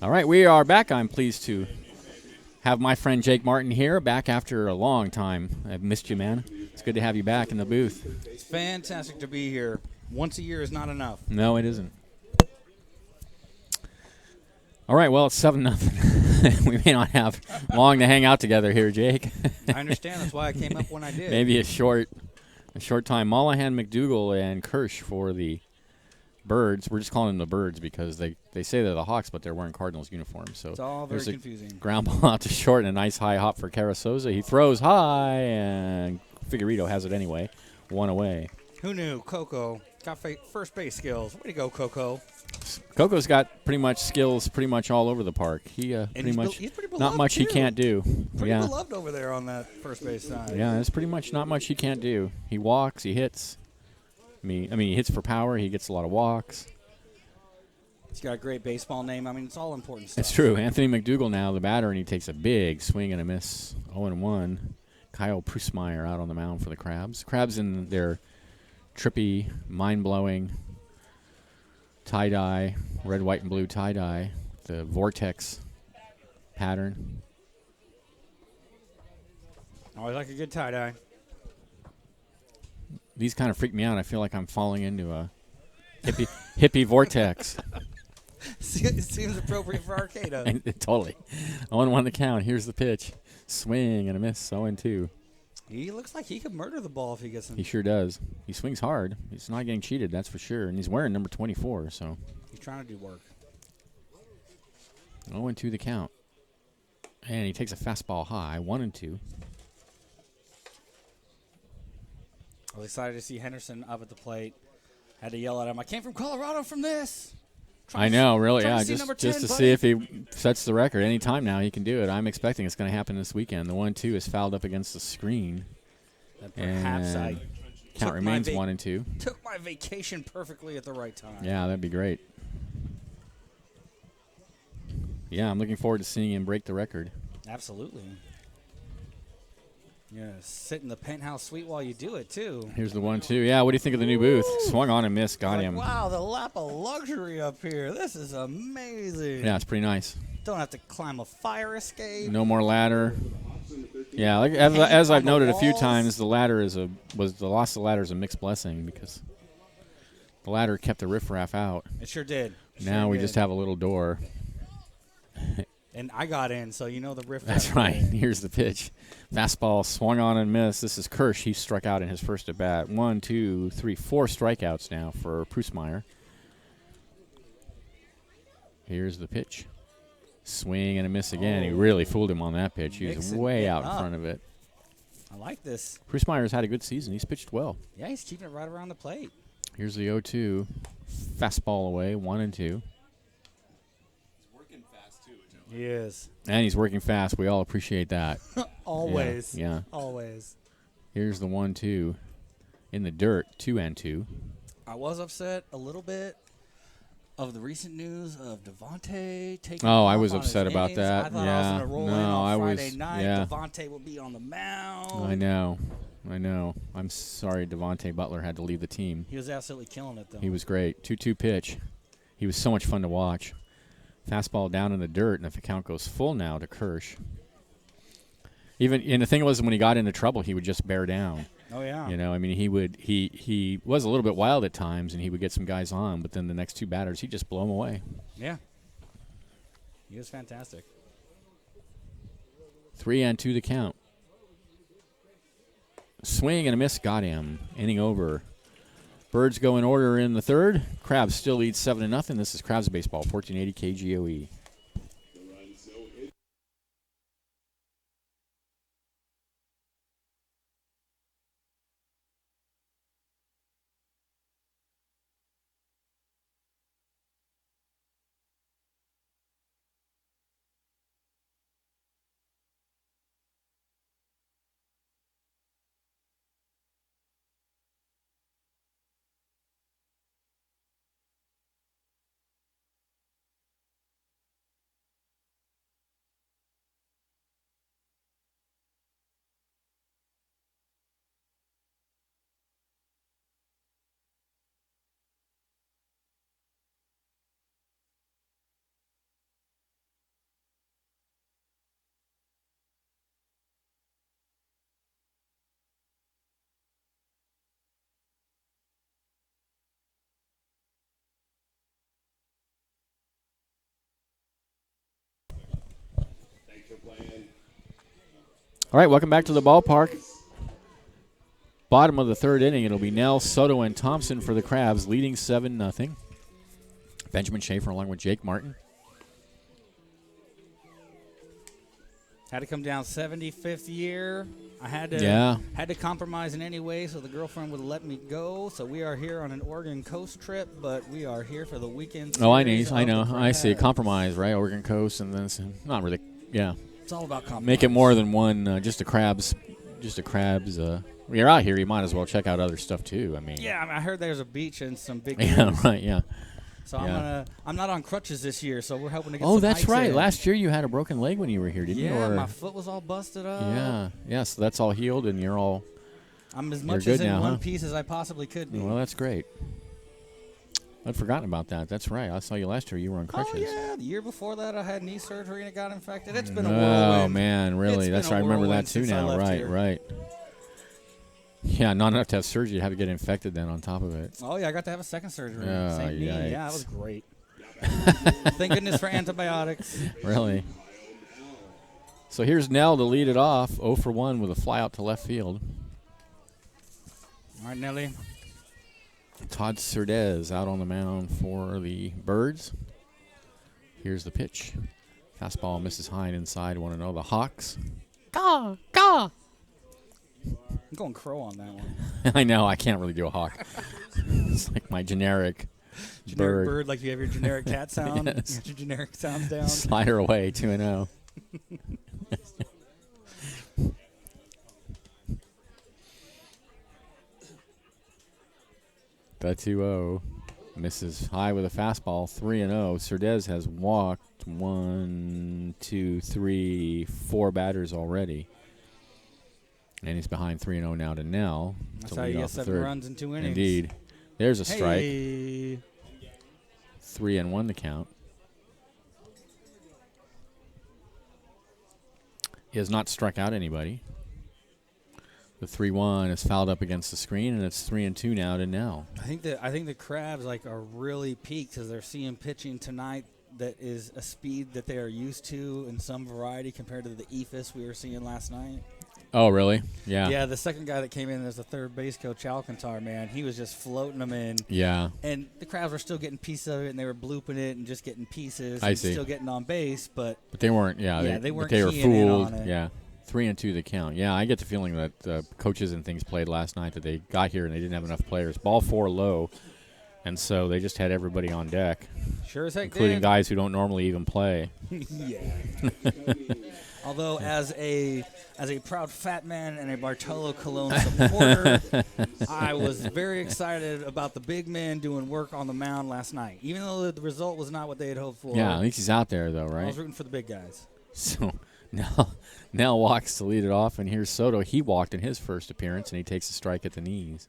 All right, we are back. I'm pleased to have my friend Jake Martin here, back after a long time. I've missed you, man. It's good to have you back in the booth. It's fantastic to be here. Once a year is not enough. No, it isn't. All right, well, it's 7-0. We may not have long to hang out together here, Jake. I understand. That's why I came up when I did. Maybe a short time. Mollahan, McDougal, and Kirsch for the Birds. We're just calling them the Birds because they say they're the Hawks, but they're wearing Cardinals uniforms. So It's all very there's a confusing. ground ball out to short and a nice high hop for Carasosa. He throws high, and Figueredo has it anyway. 1 away. Who knew? Coco got first base skills. Way to go, Coco. Coco's got pretty much skills pretty much all over the park. He pretty much he's pretty not beloved, much he too. can't do. Pretty Yeah. beloved over there on that first base side. Yeah, there's pretty much not much he can't do. He walks, he hits. I mean, he hits for power. He gets a lot of walks. He's got a great baseball name. I mean, it's all important stuff. It's true. Anthony McDougal now, the batter, and he takes a big swing and a miss. 0-1. Kyle Prusmeyer out on the mound for the Crabs. Crabs in their trippy, mind-blowing tie-dye, red, white, and blue tie-dye, the vortex pattern. Always like a good tie-dye. These kind of freak me out. I feel like I'm falling into a hippie vortex. It seems appropriate for Arcata. Totally. 0-1 the count. Here's the pitch. Swing and a miss. 0-2. He looks like he could murder the ball if he gets him. He sure does. He swings hard. He's not getting cheated, that's for sure. And he's wearing number 24, so. He's trying to do work. 0-2 the count. And he takes a fastball high. 1-2. I was excited to see Henderson up at the plate. Had to yell at him, I came from Colorado from this. I know, really, trying yeah. to see Just number to 10, see if he sets the record. Any time now he can do it. I'm expecting it's going to happen this weekend. The 1-2 is fouled up against the screen. And perhaps I count remains 1-2. took my vacation perfectly at the right time. Yeah, that'd be great. Yeah, I'm looking forward to seeing him break the record. Absolutely. Yeah, sit in the penthouse suite while you do it, too. Here's the 1-2. Yeah, what do you think of the new booth? Swung on and missed. Got him. Wow, the lap of luxury up here. This is amazing. Yeah, it's pretty nice. Don't have to climb a fire escape. No more ladder. Yeah, like as I've noted a few walls. times, the ladder the loss of the ladder is a mixed blessing because the ladder kept the riffraff out. It sure did. Now we just have a little door. And I got in, so you know the riff. That's right. Here's the pitch. Fastball swung on and missed. This is Kirsch. He struck out in his first at bat. 1, 2, 3, 4 strikeouts now for Prusmeyer. Here's the pitch. Swing and a miss again. He really fooled him on that pitch. He was Mixing way it out in up. front of it. I like this. Prusmeyer's had a good season. He's pitched well. Yeah, he's keeping it right around the plate. Here's the 0-2. Fastball away. 1-2. He is. And he's working fast. We all appreciate that. Always. Yeah. Always. Here's the 1-2 in the dirt. 2-2. I was upset a little bit of the recent news of Devontae taking Oh, I off was on upset his about innings. that. I thought I was Yeah. going to roll in No, on I Friday was- night. yeah. Devontae will be on the mound. I know. I'm sorry Devontae Butler had to leave the team. He was absolutely killing it, though. He was great. 2-2 pitch. He was so much fun to watch. Fastball down in the dirt, and if the count goes full now to Kirsch. And the thing was, when he got into trouble, he would just bear down. Oh, yeah. You know, I mean, he was a little bit wild at times, and he would get some guys on, but then the next two batters, he'd just blow them away. Yeah. He was fantastic. 3-2 the count. Swing and a miss, got him. Inning over. Birds go in order in the third. Crabs still lead 7-0. This is Crabs Baseball, 1480 KGOE. All right, welcome back to the ballpark. Bottom of the third inning, it'll be Nell, Soto, and Thompson for the Crabs, leading 7-0. Benjamin Schaefer along with Jake Martin. Had to come down 75th year. I had to had to compromise in any way so the girlfriend would let me go. So we are here on an Oregon Coast trip, but we are here for the weekend. Oh, I know. I see. Compromise, right? Oregon Coast, and then it's not really. Yeah. It's all about compromise. Make it more than one. Just a Crabs. You're out here. You might as well check out other stuff too. I mean. Yeah, I heard there's a beach and some big. Yeah. Right. Yeah. So Yeah. I'm not on crutches this year, so we're hoping to get Oh, some that's hikes right. in. Last year you had a broken leg when you were here, didn't you? Yeah, Or, my foot was all busted up. yeah. So that's all healed, and you're all. I'm as You're much good as in now, one huh? piece as I possibly could be. Well, that's great. I'd forgotten about that. That's right. I saw you last year. You were on crutches. Oh, yeah. The year before that, I had knee surgery and it got infected. It's been a Oh, whirlwind. man, really? It's That's been right. a I remember that whirlwind too since I now. left Right, here. right. Yeah, not enough to have surgery. You have to get infected then on top of it. Oh, yeah. I got to have a second surgery. Oh, Same knee. Yeah, yikes. that was great. Thank goodness for antibiotics. Really? So here's Nell to lead it off. 0 for 1 with a fly out to left field. All right, Nelly. Todd Cerdez out on the mound for the Birds. Here's the pitch. Fastball misses high and inside. 1-0. The Hawks. Caw, caw. I'm going crow on that one. I know. I can't really do a hawk. It's like my generic Bird, like you have your generic cat sound. Yes. You got your generic sounds down. Slider away, 2-0. The 2-0 misses high with a fastball, 3-0. Cerdez has walked 1, 2, 3, 4 batters already. And he's behind 3-0 now to Nell. That's to how you lead get off the 7 third. runs in 2 innings. Indeed. There's a strike. Hey. 3-1 the count. He has not struck out anybody. The 3-1 is fouled up against the screen, and it's 3-2 now to Nell. I think the Crabs are really peaked because they're seeing pitching tonight that is a speed that they are used to in some variety compared to the ephus we were seeing last night. Oh, really? Yeah. Yeah, the second guy that came in as the third base coach, Alcantar, man, he was just floating them in. Yeah. And the Crabs were still getting pieces of it, and they were blooping it and just getting pieces. I and see. Still getting on base, but But they weren't, they weren't they were keying in fooled. on it. Yeah. 3-2 the count. Yeah, I get the feeling that coaches and things played last night that they got here and they didn't have enough players. Ball 4 low, and so they just had everybody on deck, sure as heck including did. guys who don't normally even play. Yeah. Although as a proud fat man and a Bartolo Colon supporter, I was very excited about the big man doing work on the mound last night. Even though the result was not what they had hoped for. Yeah, at least he's out there, though, I right? was rooting for the big guys. So now walks to lead it off, and here's Soto. He walked in his first appearance, and he takes a strike at the knees.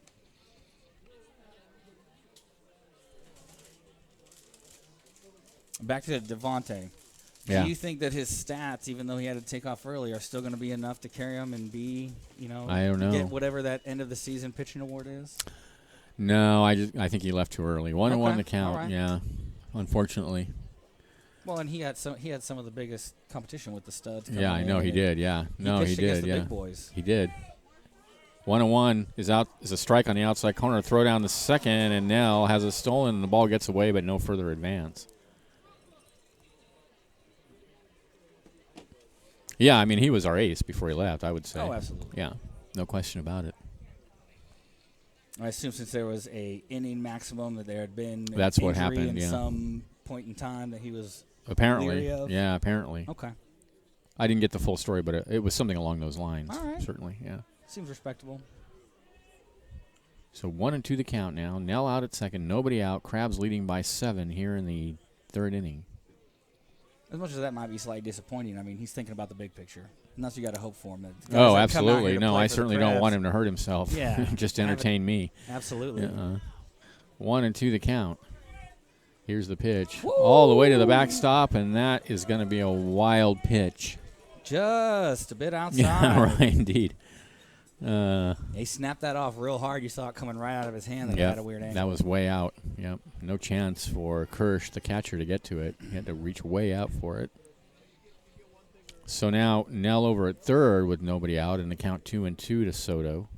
Back to Devontae. Yeah. Do you think that his stats, even though he had to take off early, are still going to be enough to carry him and be, I don't know. get whatever that end of the season pitching award is? No, I think he left too early. 1-1 Okay, the count. all right. Yeah, unfortunately. Well, and he had some of the biggest competition with the studs. Yeah, I know he in. did. Yeah, no, he pitched against did. the Yeah, big boys. he did. 1-1 is out. Is a strike on the outside corner. Throw down the second, and Nell has a stolen. And the ball gets away, but no further advance. Yeah, I mean he was our ace before he left. I would say. Oh, absolutely. Yeah, no question about it. I assume since there was a inning maximum that there had been That's what injury happened, in yeah. some point in time that he was Apparently, leery of? yeah, apparently. Okay. I didn't get the full story, but it was something along those lines. All right. Certainly, yeah. Seems respectable. So 1-2 the count now. Nell out at second, nobody out. Crabs leading by 7 here in the third inning. As much as that might be slightly disappointing, I mean, he's thinking about the big picture. And that's what you got to hope for him. That the guys Oh, that come out absolutely. here to No, play I for the certainly don't Crabs- want him to hurt himself. Yeah. Just Have it- entertain me. Absolutely. 1-2 the count. Here's the pitch. All the way to the backstop, and that is going to be a wild pitch. Just a bit outside. Yeah, right, indeed. He snapped that off real hard. You saw it coming right out of his hand. That Yeah, had a weird angle. that was way out. Yep, no chance for Kirsch, the catcher, to get to it. He had to reach way out for it. So now Nell over at third with nobody out, and the count 2-2 to Soto.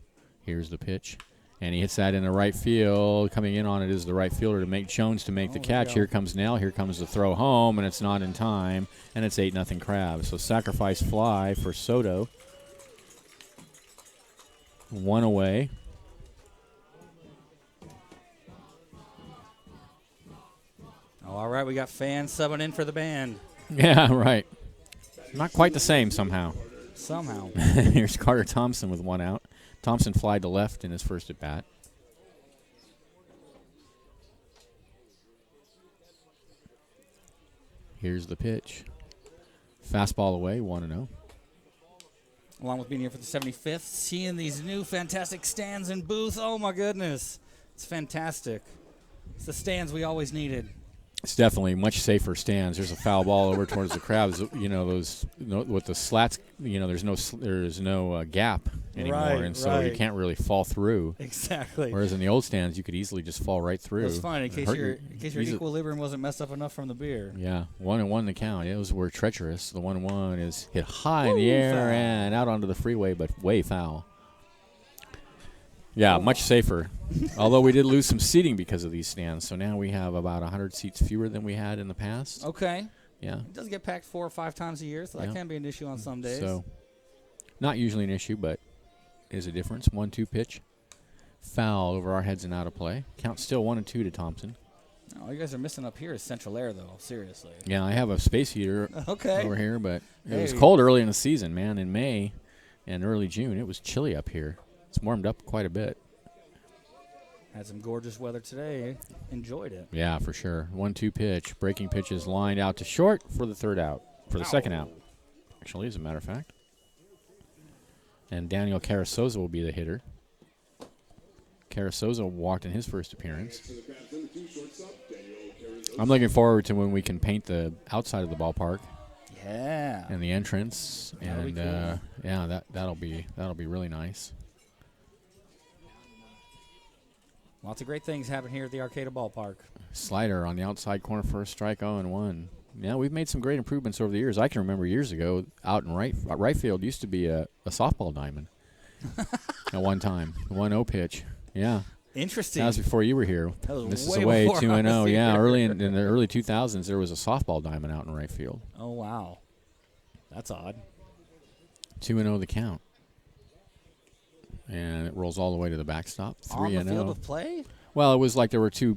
Here's the pitch, and he hits that in the right field. Coming in on it is the right fielder to make Jones to make the catch. go. Here comes Nell. Here comes the throw home, and it's not in time, and it's 8-0 Crabs. So sacrifice fly for Soto. 1 away. Oh, all right, we got fans subbing in for the band. Yeah, right. Not quite the same somehow. Somehow. Here's Carter Thompson with 1 out. Thompson flied to left in his first at bat. Here's the pitch. Fastball away, 1-0. Along with being here for the 75th, seeing these new fantastic stands and booth. Oh, my goodness. It's fantastic. It's the stands we always needed. It's definitely much safer stands. There's a foul ball over towards the Crabs. Those with the slats. There's no gap anymore, and so you can't really fall through. Exactly. Whereas in the old stands, you could easily just fall right through. That's fine in case your equilibrium wasn't messed up enough from the beer. Yeah, 1-1 the count. Those were treacherous. The 1-1 is hit high in the air and out onto the freeway, but way foul. Yeah, much safer. Although we did lose some seating because of these stands, so now we have about 100 seats fewer than we had in the past. Okay. Yeah. It does get packed 4 or 5 times a year, so that can be an issue on some days. So, not usually an issue, but is a difference. 1-2 pitch. Foul over our heads and out of play. Count still 1-2 to Thompson. All you guys are missing up here is central air, though. Seriously. Yeah, I have a space heater over here, but it was cold early in the season, man. In May and early June, it was chilly up here. It's warmed up quite a bit. Had some gorgeous weather today. Enjoyed it. Yeah, for sure. 1-2 pitch. Breaking pitch is lined out to short for the third out. For the second out, actually, as a matter of fact. And Daniel Carasoza will be the hitter. Carasoza walked in his first appearance. I'm looking forward to when we can paint the outside of the ballpark. Yeah. And the entrance. That'll be cool. Yeah, that'll be really nice. Lots of great things happen here at the Arcata Ballpark. Slider on the outside corner for a strike, 0-1. Yeah, we've made some great improvements over the years. I can remember years ago, out in right field used to be a softball diamond at one time. 1-0 pitch. Yeah. Interesting. That was before you were here. That was this way is away, before 2-0. Yeah, early in the early 2000s, there was a softball diamond out in right field. Oh, wow. That's odd. 2-0 the count. And it rolls all the way to the backstop. 3-0. On the field of play? Well, it was like there were two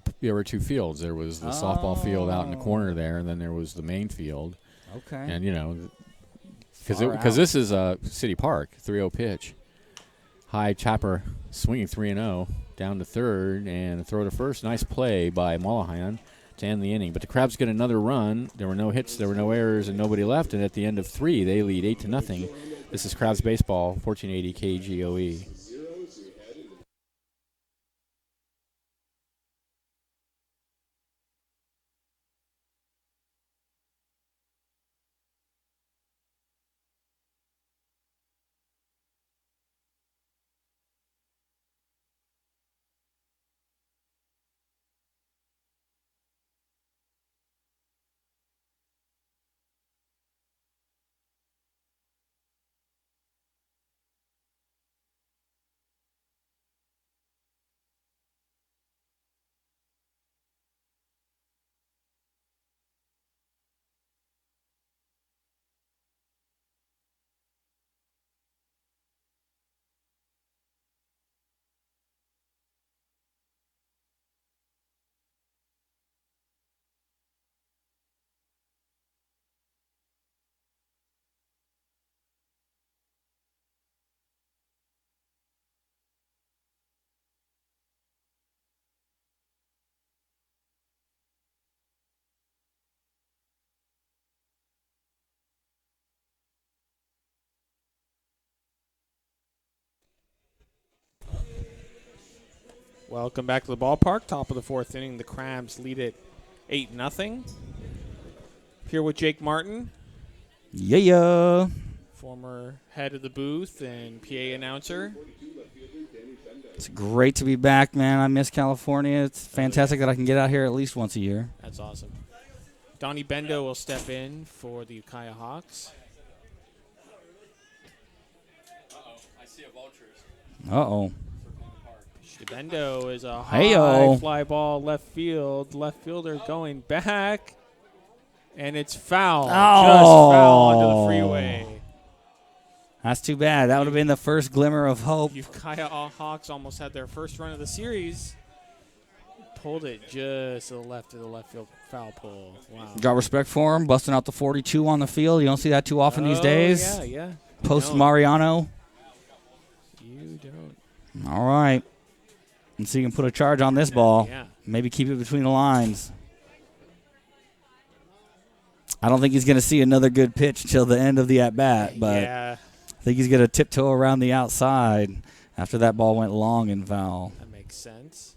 fields. There was the softball field out in the corner there, and then there was the main field. Okay. And because this is a city park, 3-0 pitch. High chopper swinging 3-0 down to third and a throw to first. Nice play by Mollahan to end the inning. But the Crabs get another run. There were no hits, there were no errors, and nobody left. And at the end of 3, they lead 8-0. This is Crabs baseball, 1480 KGOE. Welcome back to the ballpark. Top of the 4th inning. The Crabs lead it 8-0. Here with Jake Martin. Yeah. Former head of the booth and PA announcer. It's great to be back, man. I miss California. It's fantastic that I can get out here at least once a year. That's awesome. Donnie Bendo will step in for the Ukiah Hawks. I see a vultures. Uh-oh. Bendo is a high fly ball left field. Left fielder going back. And it's foul. Oh. Just foul onto the freeway. That's too bad. That would have been the first glimmer of hope. Ukiah Hawks almost had their first run of the series. Pulled it just to the left of the left field foul pole. Wow. Got respect for him, busting out the 42 on the field. You don't see that too often these days. Yeah. Post Mariano. You don't. All right. And so you can put a charge on this ball. Yeah. Maybe keep it between the lines. I don't think he's going to see another good pitch till the end of the at-bat, but Yeah. I think he's going to tiptoe around the outside after that ball went long and foul. That makes sense.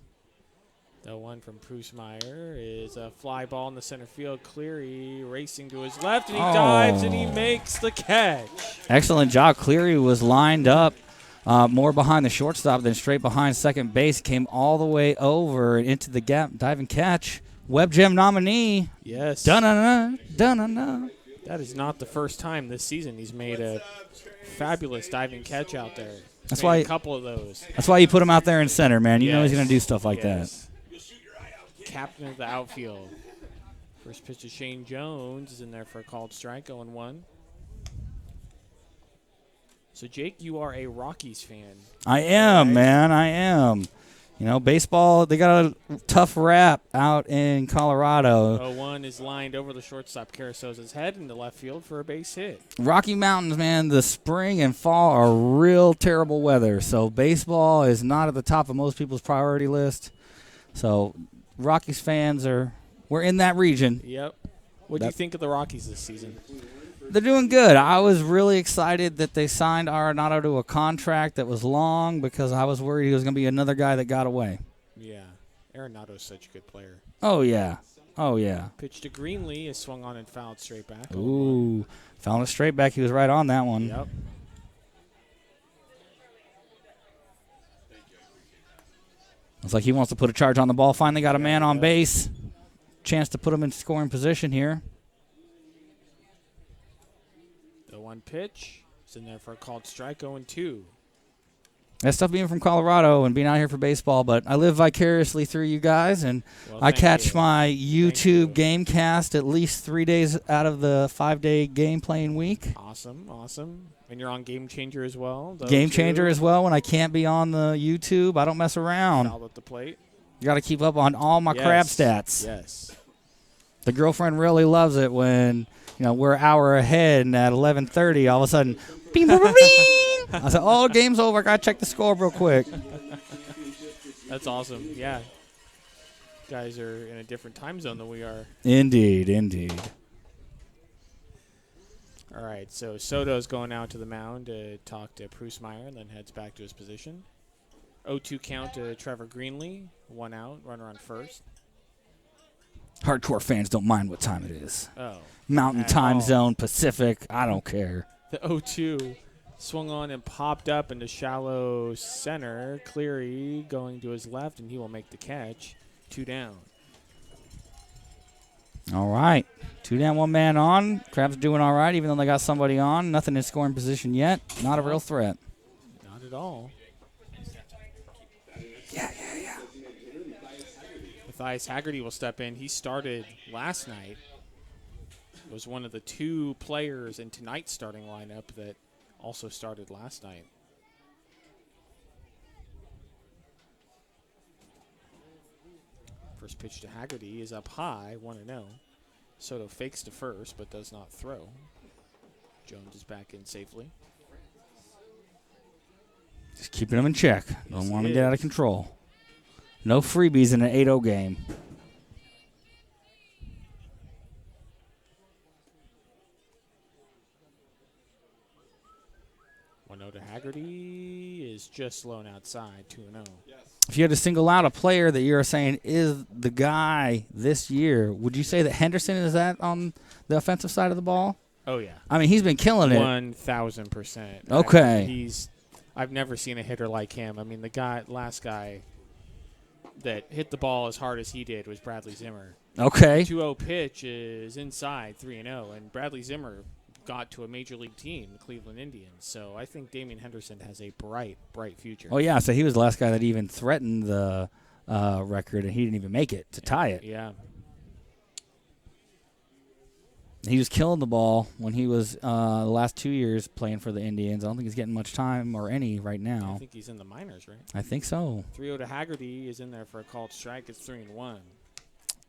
The one from Prusmeyer is a fly ball in the center field. Cleary racing to his left, and he dives, and he makes the catch. Excellent job. Cleary was lined up more behind the shortstop than straight behind second base. Came all the way over and into the gap, dive and catch. Web Gem nominee. Yes. Dun-na-na, dun-na-na. That is not the first time this season he's made a fabulous diving catch out there. That's Made why a couple of those. That's why you put him out there in center, man. You know he's Yes. going to do stuff like that. Captain of the outfield. First pitch to Shane Jones is in there for a called strike, 0-1. So, Jake, you are a Rockies fan. I am, Right? man. I am. You know, baseball, they got a tough rap out in Colorado. 0-1 is lined over the shortstop Carasosa's head in the left field for a base hit. Rocky Mountains, man, the spring and fall are real terrible weather. So baseball is not at the top of most people's priority list. So Rockies fans we're in that region. Yep. What do you think of the Rockies this season? They're doing good. I was really excited that they signed Arenado to a contract that was long because I was worried he was going to be another guy that got away. Yeah. Arenado's such a good player. Oh, yeah. Oh, yeah. Pitch to Greenlee is swung on and fouled straight back. Ooh. Found it straight back. He was right on that one. Yep. Looks like he wants to put a charge on the ball. Finally got a man on base. Chance to put him in scoring position here. The one pitch is in there for a called strike, 0-2. That stuff being from Colorado and being out here for baseball, but I live vicariously through you guys, and Well, I thank catch you. my Thank you. YouTube Gamecast at least 3 days out of the 5-day game playing week. Awesome, awesome. And you're on Game Changer as well. Game Changer as well when I can't be on the YouTube. I don't mess around. Fouled at the plate. You got to keep up on all my crab Yes. stats. Yes. The girlfriend really loves it when we're an hour ahead, and at 11:30, all of a sudden, bing, bing, bing, bing. I said, "Oh, game's over. I gotta check the score real quick." That's awesome. Yeah. Guys are in a different time zone than we are. Indeed, indeed. All right, so Soto's going out to the mound to talk to Prusmeyer and then heads back to his position. 0-2 count to Trevor Greenlee. 1 out, runner on first. Hardcore fans don't mind what time it is. Oh. Mountain At time all. zone, Pacific. I don't care. The 0-2 swung on and popped up into shallow center. Cleary going to his left, and he will make the catch. 2 down. All right. 2 down, 1 man on. Crabs doing all right, even though they got somebody on. Nothing in scoring position yet. Not a real threat. Not at all. Yeah. Matthias Haggerty will step in. He started last night. Was one of the 2 players in tonight's starting lineup that also started last night. First pitch to Haggerty is up high, 1-0. Soto fakes to first, but does not throw. Jones is back in safely. Just keeping them in check. Don't Yes, want he to get out of is. control. No freebies in an 8-0 game. To Haggerty is just blown outside, 2-0. If you had to single out a player that you're saying is the guy this year, would you say that Henderson is that on the offensive side of the ball? Oh, yeah. I mean, he's been killing it. 1,000%. Okay. I've never seen a hitter like him. I mean, last guy that hit the ball as hard as he did was Bradley Zimmer. Okay. 2-0 pitch is inside 3-0, and Bradley Zimmer got to a major league team, the Cleveland Indians. So I think Damian Henderson has a bright future. Oh, yeah, so he was the last guy that even threatened the record, and he didn't even make it to tie it. Yeah. He was killing the ball when he was the last 2 years playing for the Indians. I don't think he's getting much time or any right now. I think he's in the minors, right? I think so. 3-0 to Haggerty is in there for a called strike. It's 3-1.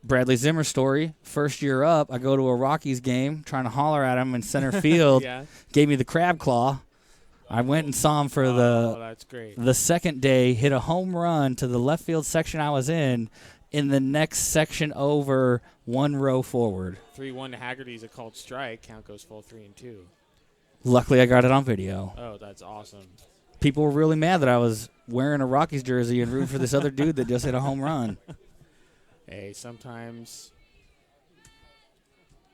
Bradley Zimmer story. First year up, I go to a Rockies game, trying to holler at him in center field. Yeah. Gave me the crab claw. I went and saw him for Oh, that's great. the second day, hit a home run to the left field section I was in, in the next section over, 1 row forward. 3-1 to Haggerty's a called strike. Count goes full 3-2. Luckily, I got it on video. Oh, that's awesome. People were really mad that I was wearing a Rockies jersey and rooting for this other dude that just hit a home run. Hey, sometimes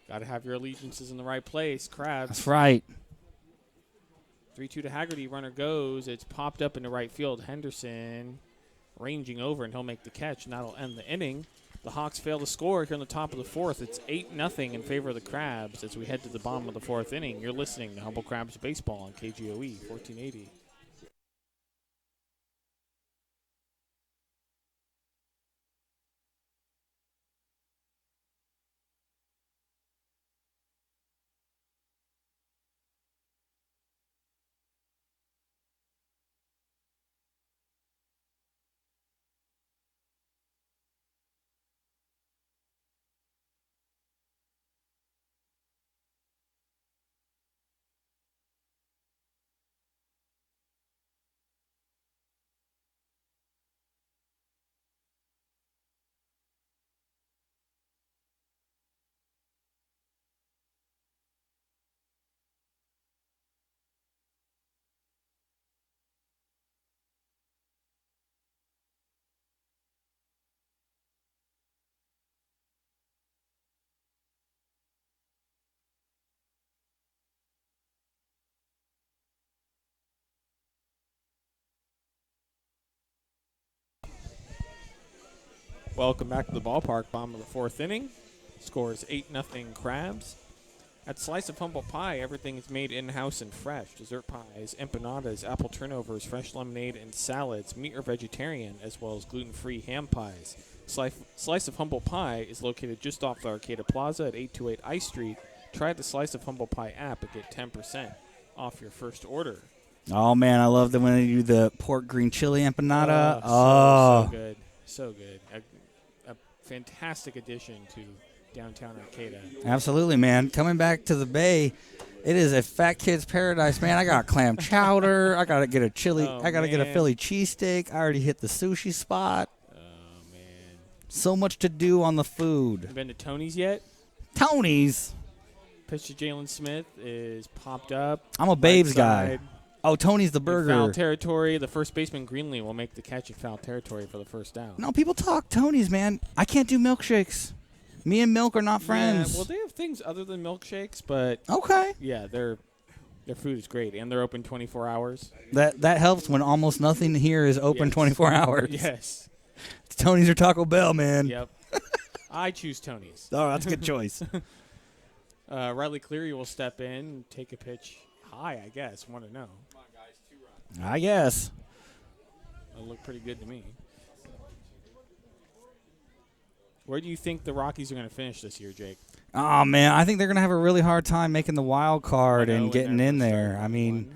got to have your allegiances in the right place. Krabs. That's right. 3-2 to Haggerty. Runner goes. It's popped up into right field. Henderson ranging over, and he'll make the catch, and that'll end the inning. The Hawks fail to score here in the top of the fourth. It's 8-0 in favor of the Crabs as we head to the bottom of the fourth inning. You're listening to Humble Crabs Baseball on KGOE 1480. Welcome back to the ballpark. Bottom of the fourth inning. Score is 8-0 Crabs. At Slice of Humble Pie, everything is made in-house and fresh. Dessert pies, empanadas, apple turnovers, fresh lemonade, and salads, meat or vegetarian, as well as gluten-free ham pies. Slice of Humble Pie is located just off the Arcata Plaza at 828 I Street. Try the Slice of Humble Pie app and get 10% off your first order. Oh, man, I love when they do the pork green chili empanada. So good. So good. A fantastic addition to downtown Arcata. Absolutely, man. Coming back to the Bay, it is a fat kid's paradise, man. I got clam chowder. I got to get a chili. I got to get a Philly cheesesteak. I already hit the sushi spot. Oh, man. So much to do on the food. You been to Tony's yet? Tony's? Pitch to Jalen Smith is popped up. I'm a Babes guy. Oh, Tony's the burger. In foul territory. The first baseman, Greenlee, will make the catch in foul territory for the first down. No, people talk Tony's, man. I can't do milkshakes. Me and Milk are not friends. Yeah, well, they have things other than milkshakes, but okay. Yeah, their food is great, and they're open 24 hours. That helps when almost nothing here is open 24 hours. Yes. It's Tony's or Taco Bell, man. Yep. I choose Tony's. Oh, that's a good choice. Riley Cleary will step in, take a pitch high, I guess. 1-0. I guess. It'll look pretty good to me. Where do you think the Rockies are going to finish this year, Jake? Oh, man, I think they're going to have a really hard time making the wild card and getting in there. I mean,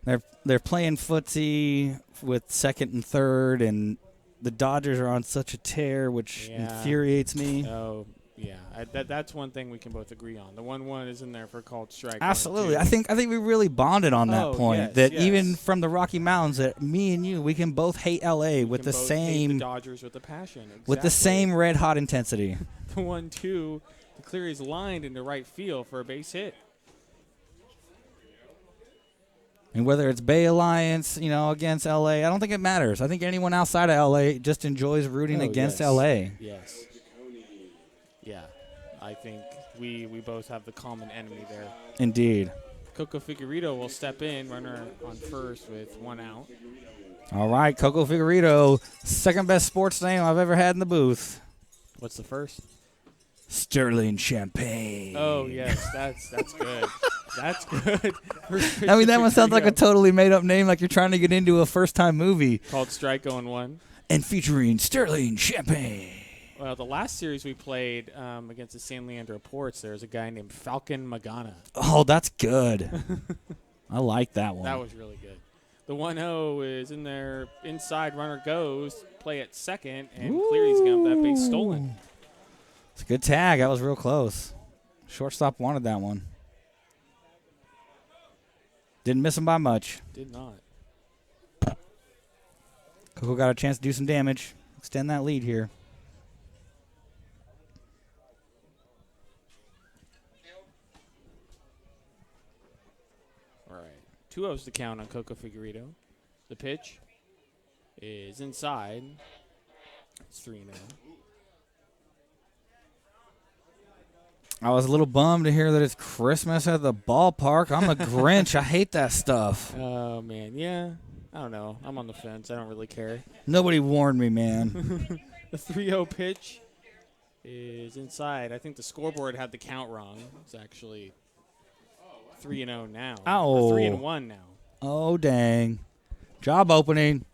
they're playing footsie with second and third, and the Dodgers are on such a tear, which infuriates me. Oh, yeah. That's one thing we can both agree on. The 1-1 is in there for a called strike. Absolutely. I think we really bonded on that point. Even from the Rocky Mountains, that me and you, we can both hate LA with the same hate the Dodgers with a passion. Exactly. With the same red hot intensity. The 1-2, the Cleary is lined into right field for a base hit. And whether it's Bay Alliance, against LA, I don't think it matters. I think anyone outside of LA just enjoys rooting against LA. Yes. Yeah. I think we both have the common enemy there. Indeed. Coco Figueredo will step in, runner on first with 1 out. All right, Coco Figueredo, second best sports name I've ever had in the booth. What's the first? Sterling Champagne. Oh, yes, that's good. That's good. I mean, that one sounds like a totally made-up name, like you're trying to get into a first-time movie. Called Strike 0-1. And featuring Sterling Champagne. Well, the last series we played against the San Leandro Ports, there was a guy named Falcon Magana. Oh, that's good. I like that one. That was really good. The 1-0 is in there. Inside runner goes. Play at second, and Cleary's going to have that base stolen. It's a good tag. That was real close. Shortstop wanted that one. Didn't miss him by much. Did not. Coco got a chance to do some damage. Extend that lead here. 2-0's the count on Coco Figueredo. The pitch is inside. It's 3-0. I was a little bummed to hear that it's Christmas at the ballpark. I'm a Grinch. I hate that stuff. Oh, man. Yeah. I don't know. I'm on the fence. I don't really care. Nobody warned me, man. The 3-0 pitch is inside. I think the scoreboard had the count wrong. It's actually 3-0 now. Ow. 3-1 now. Oh, dang. Job opening.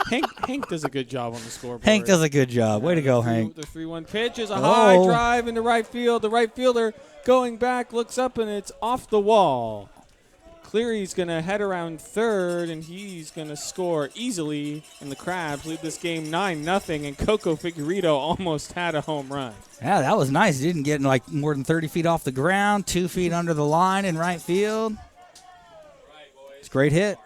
Hank does a good job on the scoreboard. Hank does a good job. Way to go, Hank. The 3-1 pitch is a high drive into right field. The right fielder going back, looks up, and it's off the wall. Cleary's going to head around third, and he's going to score easily. And the Crabs lead this game 9-0, and Coco Figueredo almost had a home run. Yeah, that was nice. He didn't get like more than 30 feet off the ground, 2 feet under the line in right field. It's a great hit.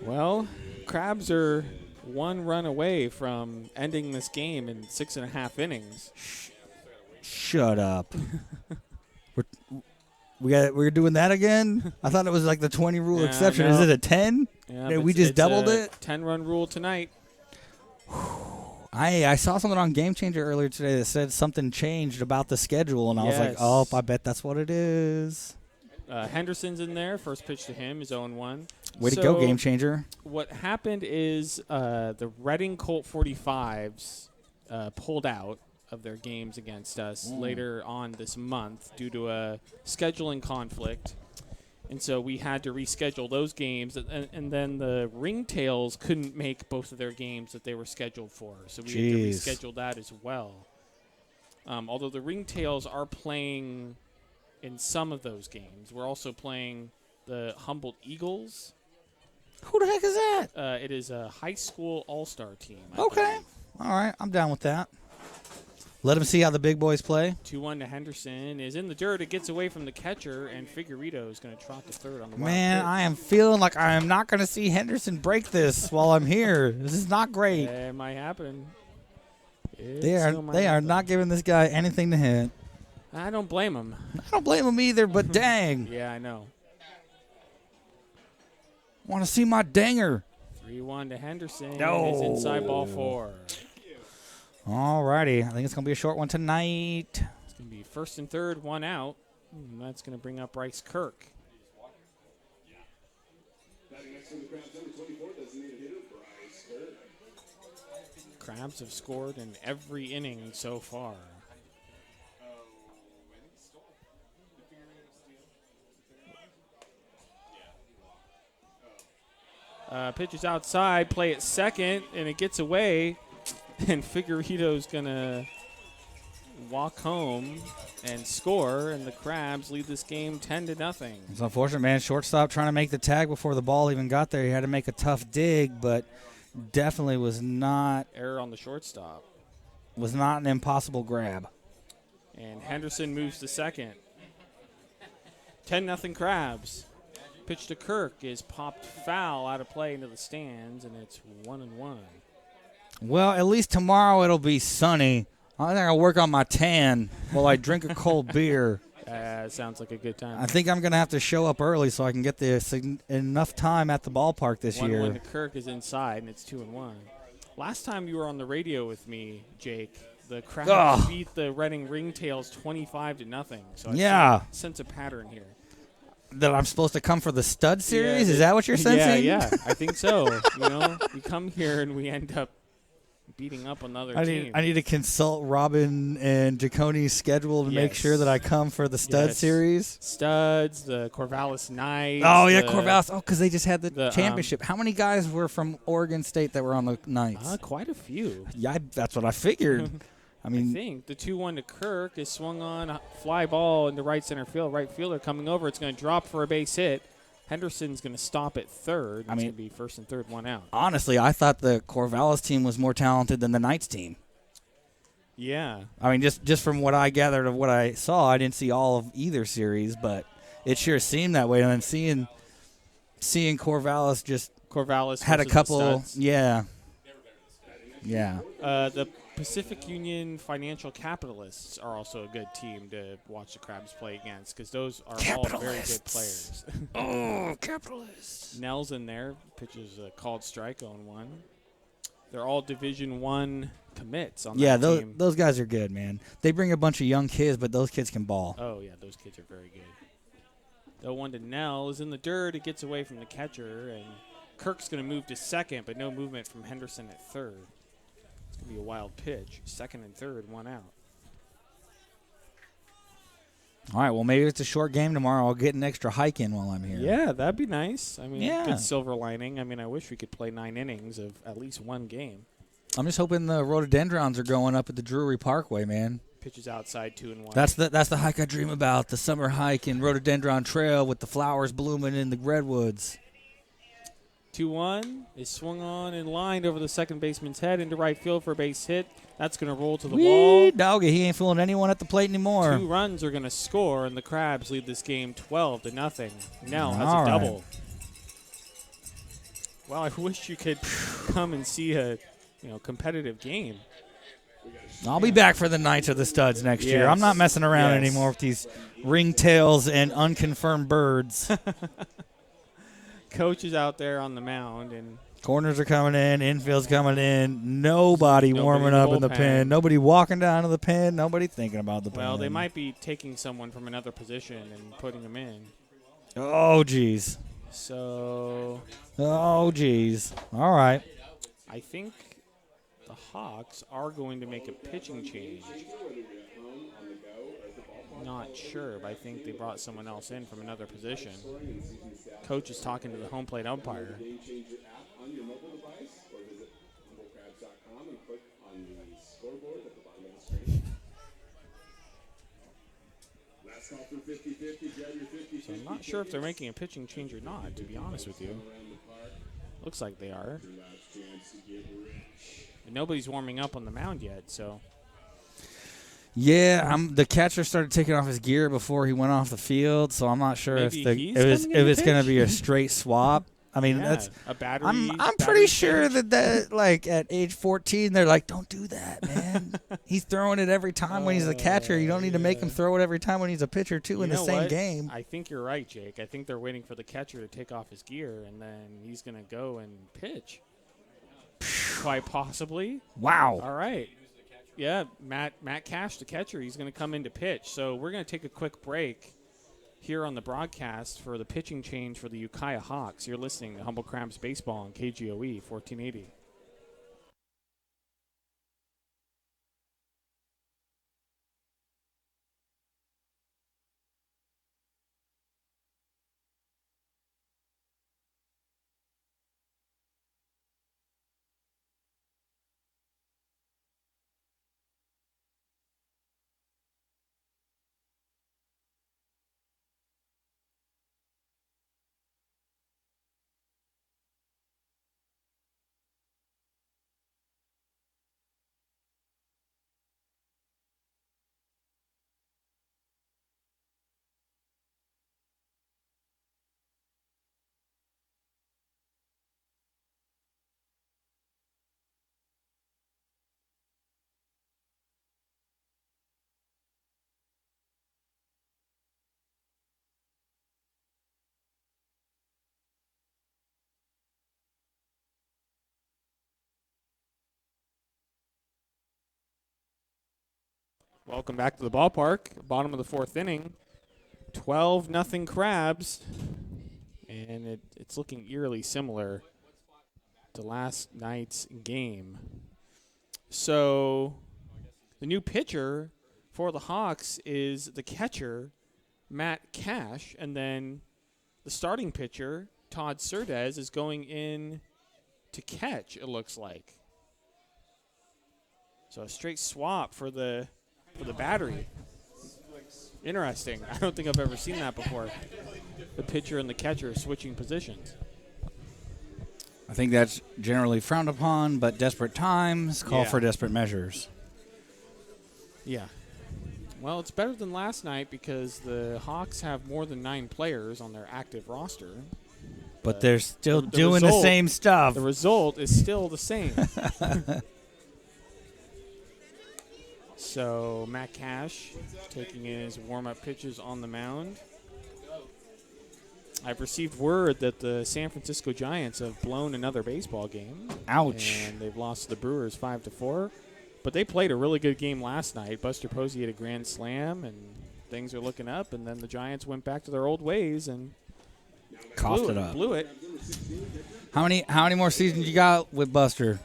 Well, Crabs are 1 run away from ending this game in 6.5 innings. Shut up. We're doing that again? I thought it was like the 20 rule exception. No. Is it a 10? Yeah, we just doubled it? 10-run rule tonight. I saw something on Game Changer earlier today that said something changed about the schedule, and I was like, oh, I bet that's what it is. Henderson's in there. First pitch to him is 0-1. Way to go, Game Changer. What happened is the Reading Colt 45s pulled out of their games against us later on this month due to a scheduling conflict. And so we had to reschedule those games. And then the Ringtails couldn't make both of their games that they were scheduled for. So we had to reschedule that as well. Although the Ringtails are playing in some of those games. We're also playing the Humboldt Eagles. Who the heck is that? It is a high school all-star team. Okay. All right. I'm down with that. Let them see how the big boys play. 2-1 to Henderson is in the dirt. It gets away from the catcher, and Figueredo is going to trot to third on the wild pitch. I am feeling like I am not going to see Henderson break this while I'm here. This is not great. It might happen. They are not giving this guy anything to hit. I don't blame him. I don't blame him either, but dang. Yeah, I know. Want to see my danger. 3-1 to Henderson. No. It's inside ball 4. All righty. I think it's going to be a short one tonight. It's going to be first and third, 1 out. And that's going to bring up Bryce Kirk. Crabs have scored in every inning so far. Pitch is outside, play at second, and it gets away. And Figueredo's going to walk home and score, and the Crabs lead this game 10-0. It's unfortunate, man. Shortstop trying to make the tag before the ball even got there. He had to make a tough dig, but definitely was not error on the shortstop. Was not an impossible grab. And Henderson moves to second. 10-0 Crabs. Pitch to Kirk is popped foul out of play into the stands, and it's 1-1. Well, at least tomorrow it'll be sunny. I think I'll work on my tan while I drink a cold beer. It sounds like a good time. I think I'm going to have to show up early so I can get enough time at the ballpark this year. 1-1 to Kirk is inside, and it's 2-1. Last time you were on the radio with me, Jake, the Crabs beat the Reading Ringtails 25-0. So I sense a pattern here. That I'm supposed to come for the stud series? Is that what you're sensing? Yeah, I think so. We come here and we end up beating up another team. I need to consult Robin and Jaconi's schedule to make sure that I come for the stud series. Studs, the Corvallis Knights. Oh, yeah, Corvallis. Oh, because they just had the championship. How many guys were from Oregon State that were on the Knights? Quite a few. Yeah, that's what I figured. I think the 2-1 to Kirk is swung on, a fly ball into right center field. Right fielder coming over. It's going to drop for a base hit. Henderson's going to stop at third. It's going to be first and third, 1 out. Honestly, I thought the Corvallis team was more talented than the Knights team. Yeah. I mean, just from what I gathered of what I saw, I didn't see all of either series, but it sure seemed that way. And then seeing Corvallis Corvallis had a couple, yeah. The Pacific Union Financial Capitalists are also a good team to watch the Crabs play against because those are all very good players. Oh, capitalists. Nell's in there, pitches a called strike 0-1. They're all Division I commits on that team. Those guys are good, man. They bring a bunch of young kids, but those kids can ball. Oh, yeah, those kids are very good. 0-1 to Nell is in the dirt. It gets away from the catcher, and Kirk's going to move to second, but no movement from Henderson at third. It's going to be a wild pitch. Second and third, 1 out. All right, well, maybe it's a short game tomorrow. I'll get an extra hike in while I'm here. Yeah, that'd be nice. I mean, good silver lining. I mean, I wish we could play 9 innings of at least one game. I'm just hoping the rhododendrons are going up at the Drury Parkway, man. Pitches outside 2-1. That's the hike I dream about, the summer hike in Rhododendron Trail with the flowers blooming in the redwoods. 2-1 is swung on and lined over the second baseman's head into right field for a base hit. That's going to roll to the wall. Doggy, he ain't fooling anyone at the plate anymore. 2 runs are going to score, and the Crabs lead this game 12-0. Nell has a double. Well, I wish you could come and see a competitive game. I'll be back for the Knights of the Studs next year. I'm not messing around anymore with these ringtails and unconfirmed birds. Coach is out there on the mound, and corners are coming in, infield's coming in. Nobody warming up in the pen. Nobody walking down to the pen. Nobody thinking about the pen. Well, they might be taking someone from another position and putting them in. Oh, geez. So. Oh, geez. All right. I think the Hawks are going to make a pitching change. Not sure, but I think they brought someone else in from another position. Coach is talking to the home plate umpire. So I'm not sure if they're making a pitching change or not, to be honest with you. Looks like they are. And nobody's warming up on the mound yet, so. Yeah, the catcher started taking off his gear before he went off the field, so I'm not sure if it's going to be a straight swap. I mean, that's a battery. I'm pretty sure that like at age 14, they're like, don't do that, man. He's throwing it every time when he's a catcher. You don't need to make him throw it every time when he's a pitcher too in the same game. I think you're right, Jake. I think they're waiting for the catcher to take off his gear, and then he's going to go and pitch. Quite possibly. Wow. All right. Yeah, Matt Cash, the catcher, he's going to come in to pitch. So we're going to take a quick break here on the broadcast for the pitching change for the Ukiah Hawks. You're listening to Humble Crabs Baseball on KGOE 1480. Welcome back to the ballpark. Bottom of the fourth inning. 12-0 Crabs. And it's looking eerily similar to last night's game. So the new pitcher for the Hawks is the catcher, Matt Cash. And then the starting pitcher, Todd Cerdez, is going in to catch, it looks like. So a straight swap for the battery. Interesting. I don't think I've ever seen that before. The pitcher and the catcher switching positions. I think that's generally frowned upon, but desperate times call for desperate measures. Yeah. Well, it's better than last night because the Hawks have more than 9 players on their active roster. But they're still doing the same stuff. The result is still the same. So Matt Cash taking his warm-up pitches on the mound. I've received word that the San Francisco Giants have blown another baseball game. Ouch. And they've lost to the Brewers 5-4. But they played a really good game last night. Buster Posey had a grand slam, and things are looking up. And then the Giants went back to their old ways and Coughed it up. blew it. How many more seasons you got with Buster?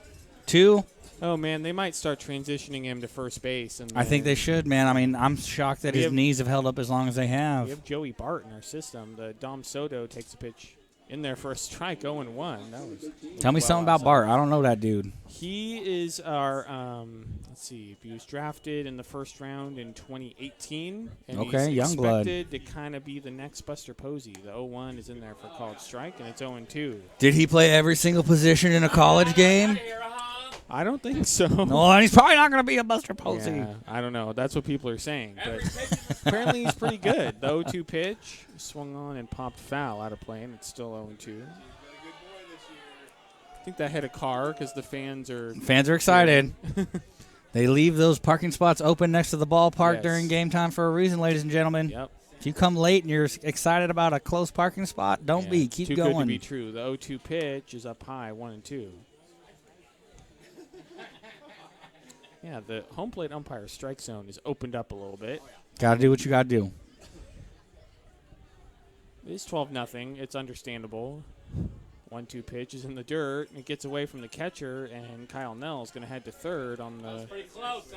2? Oh, man, they might start transitioning him to first base. And I think they should, man. I mean, I'm shocked that his knees have held up as long as they We have. have Joey Bart in our system. The Dom Soto takes a pitch in there for a strike, 0-1. That was Tell me something about Bart. I don't know that dude. He is our, let's see, he was drafted in the first round in 2018. And Okay, he's young blood. expected to kind of be the next Buster Posey. The 0-1 is in there for called strike, and it's 0-2. Did he play every single position in a college game? I don't think so. No, and he's probably not going to be a Buster Posey. Yeah, I don't know. That's what people are saying. But apparently he's pretty good. The 0-2 pitch swung on and popped foul out of play, and it's still 0-2. I think that hit a car because the fans are excited. They leave those parking spots open next to the ballpark Yes. during game time for a reason, ladies and gentlemen. Yep. If you come late and you're excited about a close parking spot, don't Yeah, be. it's Keep too going. good to be true. The 0-2 pitch is up high, 1-2. Yeah, the home plate umpire strike zone is opened up a little bit. Got to do what you got to do. It's 12-0. It's understandable. 1-2 pitch is in the dirt, and it gets away from the catcher, and Kyle Nell is going to head to third on the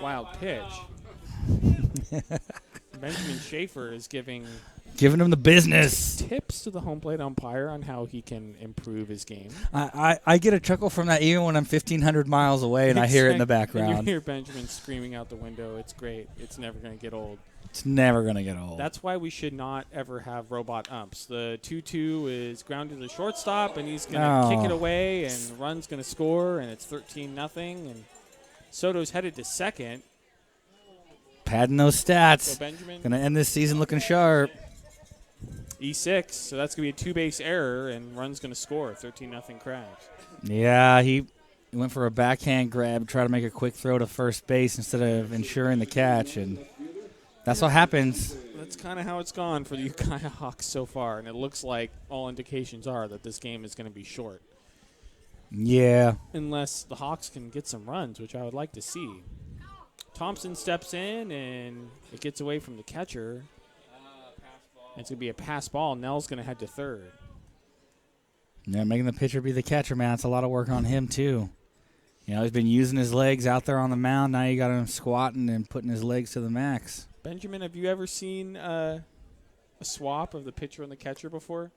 wild pitch. Benjamin Schaefer is giving Giving him the business. tips to the home plate umpire on how he can improve his game. I get a chuckle from that even when I'm 1,500 miles away and I hear it in the And background. you hear Benjamin screaming out the window. It's great. It's never going to get old. It's never going to get old. That's why we should not ever have robot umps. The 2-2 is grounded to the shortstop, and he's going to kick it away, and run's going to score, and it's 13-0. And Soto's headed to second. Padding those So stats. Benjamin, Going to end this season looking sharp. E6, so that's going to be a two-base error, and run's going to score, 13-0 Crabs. Yeah, he went for a backhand grab, try to make a quick throw to first base instead of ensuring the catch, and that's what happens. That's kind of how it's gone for the Ukiah Hawks so far, and it looks like all indications are that this game is going to be short. Yeah. Unless the Hawks can get some runs, which I would like to see. Thompson steps in, and it gets away from the catcher. It's going to be a pass ball. Nell's going to head to third. Yeah, making the pitcher be the catcher, man. That's a lot of work on him, too. You know, he's been using his legs out there on the mound. Now you got him squatting and putting his legs to the max. Benjamin, have you ever seen a swap of the pitcher and the catcher before?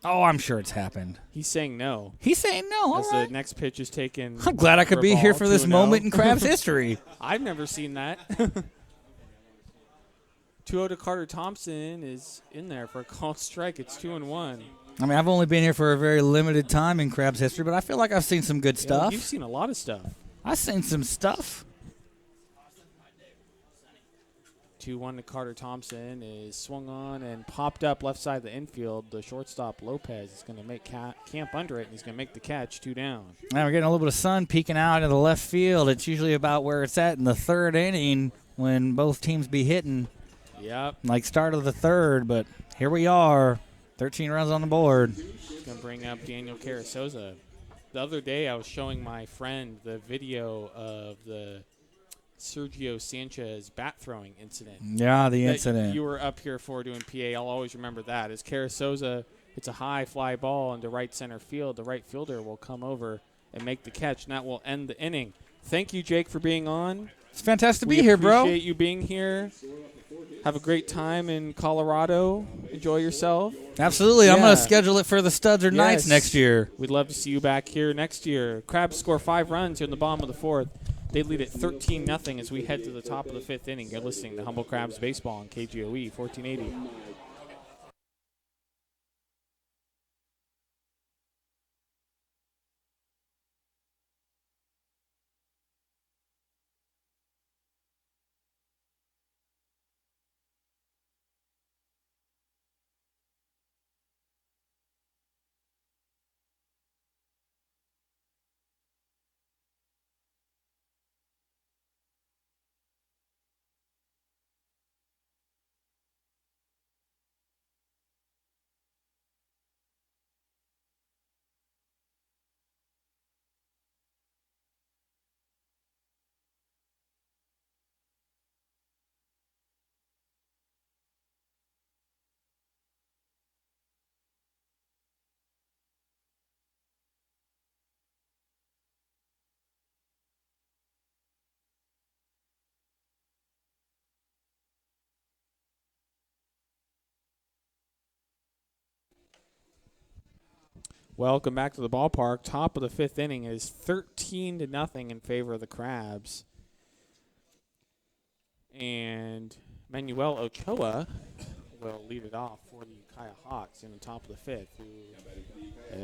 Oh, I'm sure it's happened. He's saying no. He's saying no. All As right. the next pitch is taken. I'm glad I could for a be here ball, for this 2-0. moment in Crab's history. I've never seen that. 2-0 to Carter Thompson is in there for a called strike. It's 2-1. I mean, I've only been here for a very limited time in Crab's history, but I feel like I've seen some good Yeah, stuff. you've seen a lot of stuff. I've seen some stuff. 2-1 to Carter Thompson is swung on and popped up left side of the infield. The shortstop Lopez is going to make camp under it, and he's going to make the catch. 2 down. Now we're getting a little bit of sun peeking out into the left field. It's usually about where it's at in the third inning when both teams be hitting, Yep. like start of the third. But here we are, 13 runs on the board. Going to bring up Daniel Carasoza. The other day I was showing my friend the video of the Sergio Sanchez bat throwing incident. Yeah, the that incident. you were up here for doing PA. I'll always remember that. As Carasoza, it's a high fly ball into right center field. The right fielder will come over and make the catch, and that will end the inning. Thank you, Jake, for being on. It's fantastic to We be here, bro. appreciate you being here. Have a great time in Colorado. Enjoy yourself. Absolutely. I'm Yeah. going to schedule it for the Studs or Knights Yes. next year. We'd love to see you back here next year. Crabs score 5 runs here in the bottom of the 4th. They lead at 13-0 as we head to the top of the 5th inning. You're listening to Humble Crabs Baseball on KGOE 1480. Welcome back to the ballpark. Top of the 5th inning is 13-0 in favor of the Crabs. And Manuel Ochoa will lead it off for the Ukiah Hawks in the top of the 5th, who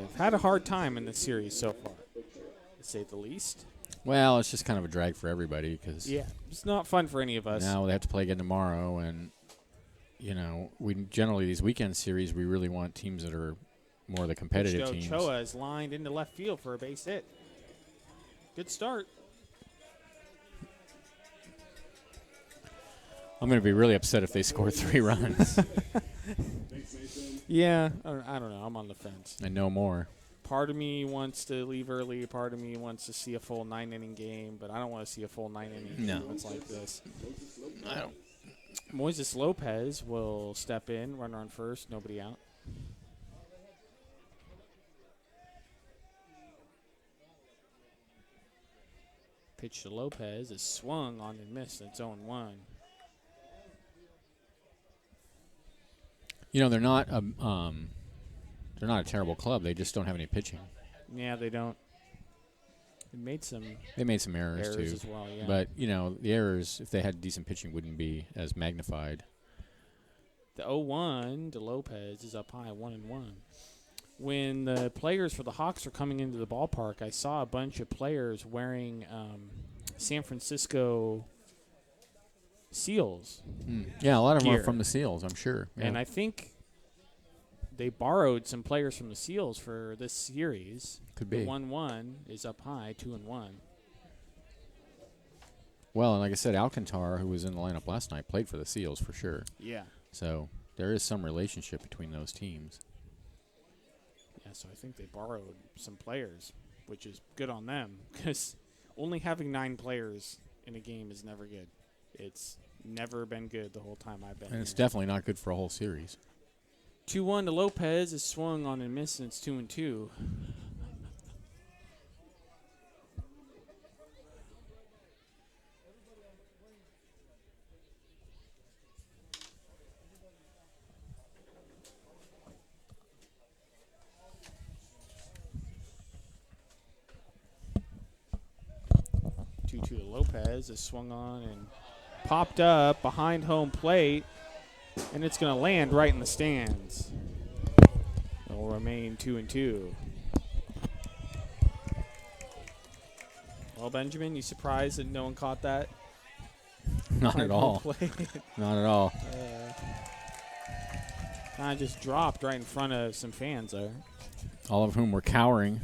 have had a hard time in this series so far, to say the least. Well, it's just kind of a drag for everybody because it's not fun for any of us. Now they have to play again tomorrow, and we generally these weekend series we really want teams that are more the competitive teams. Ochoa is lined into left field for a base hit. Good start. I'm going to be really upset if they score 3 runs. Yeah, I don't know. I'm on the fence. And no more. Part of me wants to leave early. Part of me wants to see a full 9-inning game, but I don't want to see a full 9-inning game that's like this. I don't. Moises Lopez will step in, runner on first, nobody out. Pitch to Lopez is swung on and missed. It's 0-1. They're not a terrible club. They just don't have any pitching. Yeah, they don't. They made some errors too as well. Yeah. But the errors, if they had decent pitching, wouldn't be as magnified. The 0-1 to Lopez is up high, 1-1. When the players for the Hawks are coming into the ballpark, I saw a bunch of players wearing San Francisco Seals. Yeah, a lot of them gear. are from the Seals, I'm sure. Yeah. And I think they borrowed some players from the Seals for this series. Could be. The 1-1 is up high, 2-1. Well, and like I said, Alcantar, who was in the lineup last night, played for the Seals for sure. Yeah. So there is some relationship between those teams. Yeah, so I think they borrowed some players, which is good on them because only having 9 players in a game is never good. It's never been good the whole time I've been And here. it's definitely not good for a whole series. 2-1 to Lopez is swung on and missed, and it's 2-2. To Lopez is swung on and popped up behind home plate, and it's going to land right in the stands. It will remain 2-2. Well, Benjamin, you surprised that no one caught that? Not at all. Not at all. Kind of just dropped right in front of some fans there. All of whom were cowering.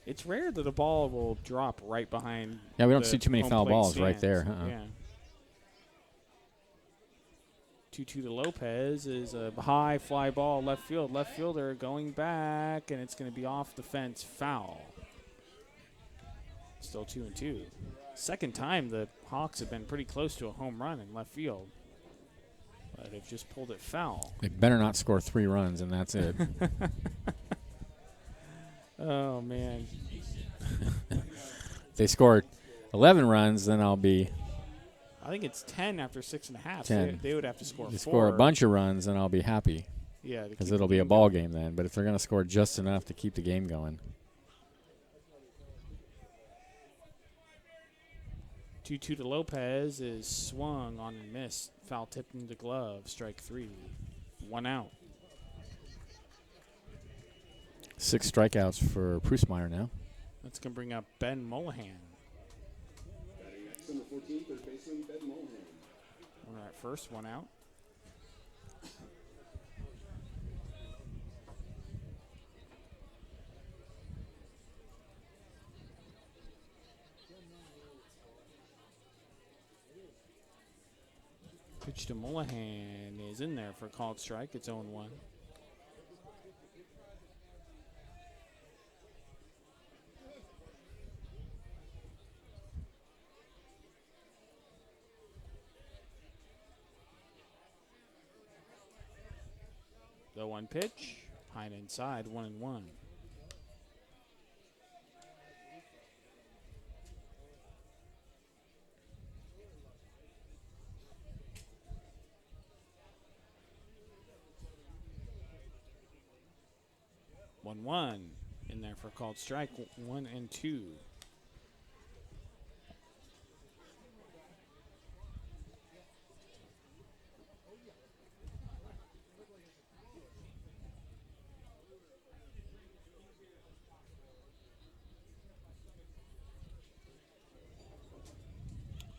It's rare that a ball will drop right behind. Yeah, we don't see too many home foul plate balls stands. right there. Yeah. 2-2 to Lopez is a high fly ball left field. Left fielder going back, and it's going to be off the fence, foul. Still 2-2. Second time the Hawks have been pretty close to a home run in left field, but they've just pulled it foul. They better not score 3 runs, and that's it. Oh, man. If they scored 11 runs, then I'll be I think it's 10 after 6.5. 10. So they would have to score 4. If they score a bunch of runs, then I'll be happy. Yeah, because it'll be a ball game then. But if they're going to score just enough to keep the game going. 2-2 to Lopez is swung on and missed. Foul tipped into the glove. Strike 3. 1 out. 6 strikeouts for Prusmeyer now. That's going to bring up Ben Molahan. Batting next, number 14, third baseman Ben Mulholland. One at first, 1 out. Pitch to Molahan is in there for a called strike. It's 0-1. The 1 pitch, high and inside, 1-1. 1-1 in there for a called strike. 1 and 2.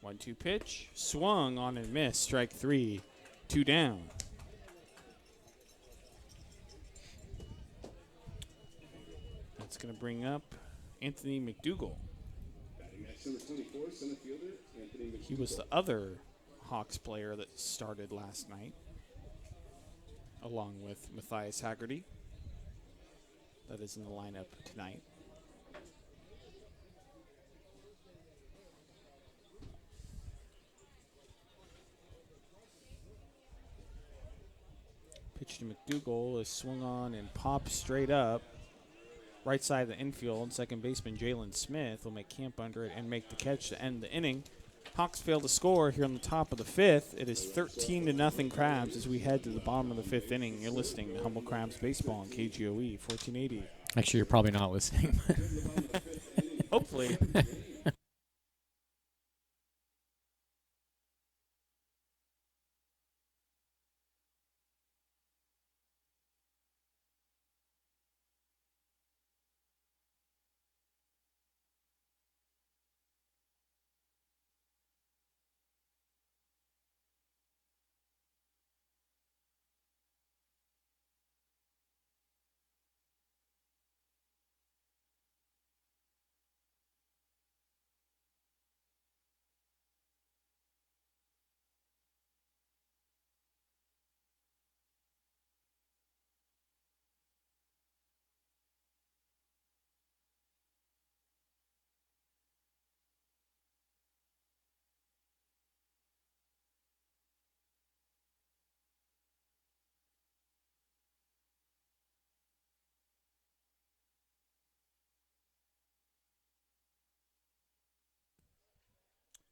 One-two pitch, swung on and missed. Strike 3, 2 down. That's going to bring up Anthony McDougal. He was the other Hawks player that started last night, along with Matthias Haggerty. That is in the lineup tonight. Pitch to McDougal is swung on and popped straight up. Right side of the infield, second baseman Jalen Smith will make camp under it and make the catch to end the inning. Hawks fail to score here on the top of the 5th. It is 13-0 Crabs as we head to the bottom of the 5th inning. You're listening to Humble Crabs Baseball on KGOE 1480. Actually, you're probably not listening. Hopefully.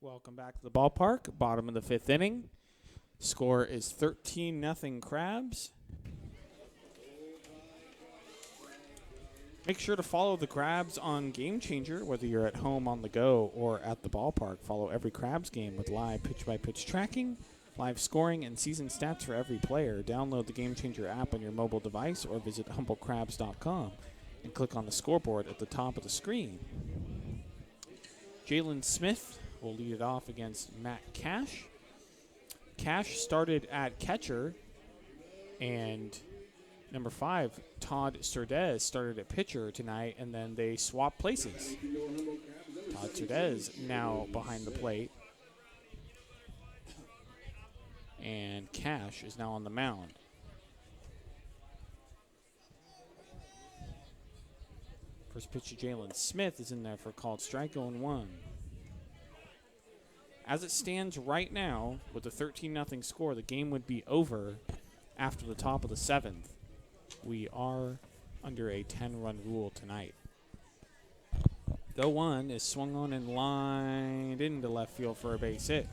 Welcome back to the ballpark. Bottom of the 5th inning. Score is 13-0 Crabs. Make sure to follow the Crabs on Game Changer, whether you're at home on the go or at the ballpark. Follow every Crabs game with live pitch-by-pitch tracking, live scoring, and season stats for every player. Download the Game Changer app on your mobile device or visit humblecrabs.com and click on the scoreboard at the top of the screen. Jalen Smith will lead it off against Matt Cash. Cash started at catcher, and number 5, Todd Surdez, started at pitcher tonight, and then they swapped places. Todd Surdez now behind the plate, and Cash is now on the mound. First pitch to Jalen Smith is in there for a called strike, 0-1. As it stands right now, with a 13-0 score, the game would be over after the top of the 7th. We are under a 10-run rule tonight. The 1 is swung on and lined into left field for a base hit.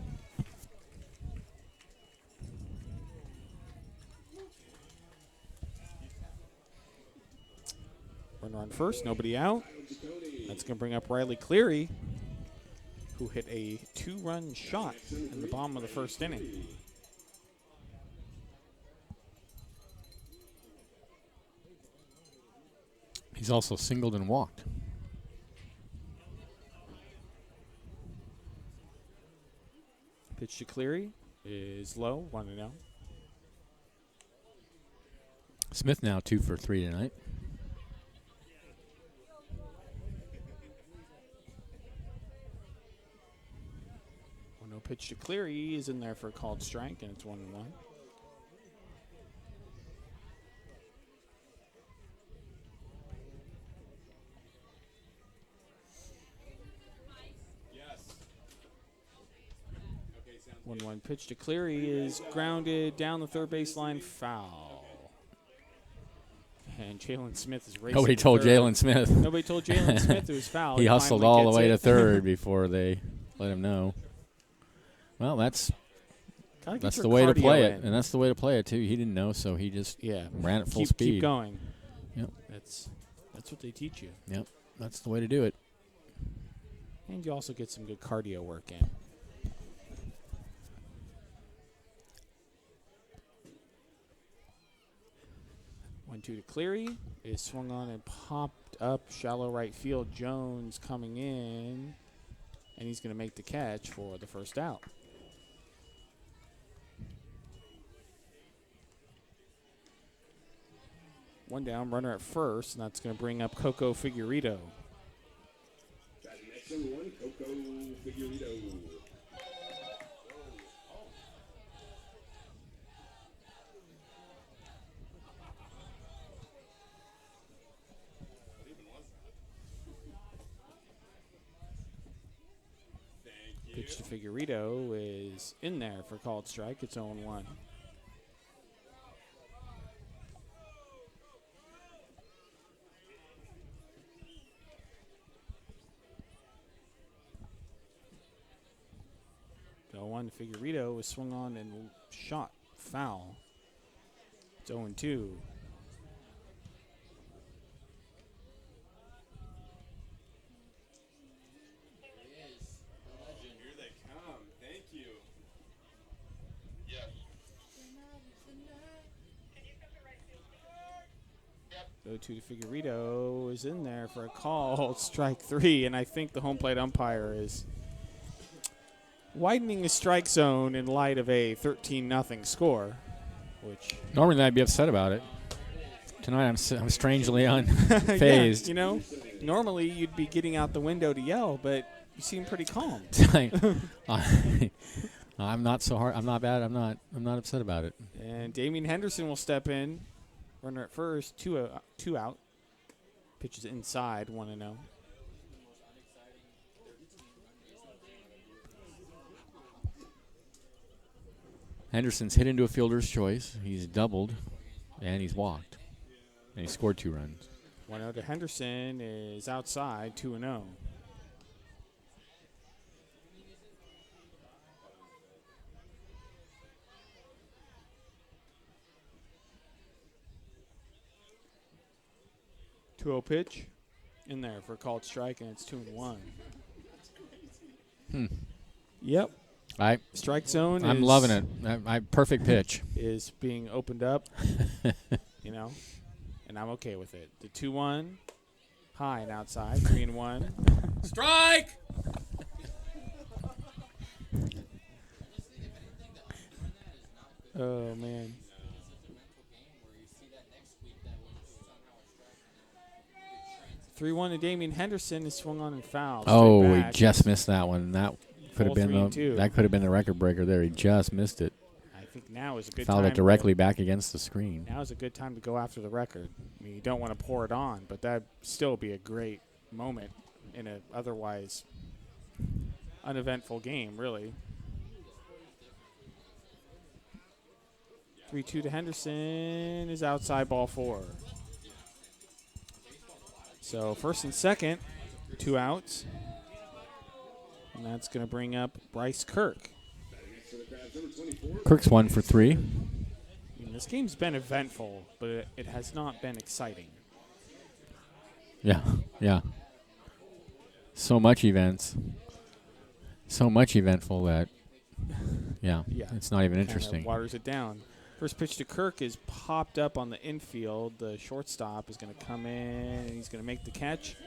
Runner on first, nobody out. That's going to bring up Riley Cleary, who hit a 2-run shot in the bottom of the 1st inning. He's also singled and walked. Pitch to Cleary is low, 1-0. Smith now 2 for 3 tonight. 1-0 pitch to Cleary is in there for a called strike, and it's 1-1. One pitch to Cleary is grounded down the third baseline, foul. And Jalen Smith is racing. Nobody told Jalen Smith. Nobody told Jalen Smith it was foul. He hustled all the way to third before they let him know. Well, that's the way to play it, and that's the way to play it too. He didn't know, so he just ran at full speed. Keep going. Yep. That's what they teach you. Yep, that's the way to do it. And you also get some good cardio work in. One, two to Cleary is swung on and popped up shallow right field. Jones coming in, and he's going to make the catch for the first out. One down, runner at first, and that's going to bring up Coco Figueredo. Batting next, number 1, Coco Figueredo. Pitch to Figueredo is in there for called strike. It's 0-1. The 0-1 to Figueredo was swung on and shot foul. It's 0-2. Here they come. Thank you. 0-2 to Figueredo is in there for a call. Strike 3, and I think the home plate umpire is widening the strike zone in light of a 13-0 score, which Normally I'd be upset about it. Tonight I'm strangely unfazed. yeah, you know, normally you'd be getting out the window to yell, but you seem pretty calm. I'm not so hard. I'm not bad. I'm not upset about it. And Damian Henderson will step in. Runner at first, two out. Pitches inside, 1-0. Henderson's hit into a fielder's choice. He's doubled, and he's walked. And he scored 2 runs. 1-0 to Henderson is outside, 2-0. Two-0 pitch in there for a called strike, and it's 2-1. Yep. Strike zone. I'm loving it. Perfect pitch. Is being opened up, you know, and I'm okay with it. The 2-1, high and outside, 3-1. Strike! Oh, man. (3-1) to Damian Henderson is swung on and fouled. Oh, he just missed that one. That could have been 3-2. that could have been the record breaker there. He just missed it. I think now is a good Fouled time. it directly back against the screen. Now is a good time to go after the record. I mean, you don't want to pour it on, but that'd still be a great moment in an otherwise uneventful game, really. 3-2 to Henderson is outside, ball 4. So first and second, 2 outs. And that's going to bring up Bryce Kirk. Kirk's 1 for 3. I mean, this game's been eventful, but it has not been exciting. Yeah. So much events. So much eventful that, yeah. It's not even interesting. Waters it down. First pitch to Kirk is popped up on the infield. The shortstop is going to come in, and he's going to make the catch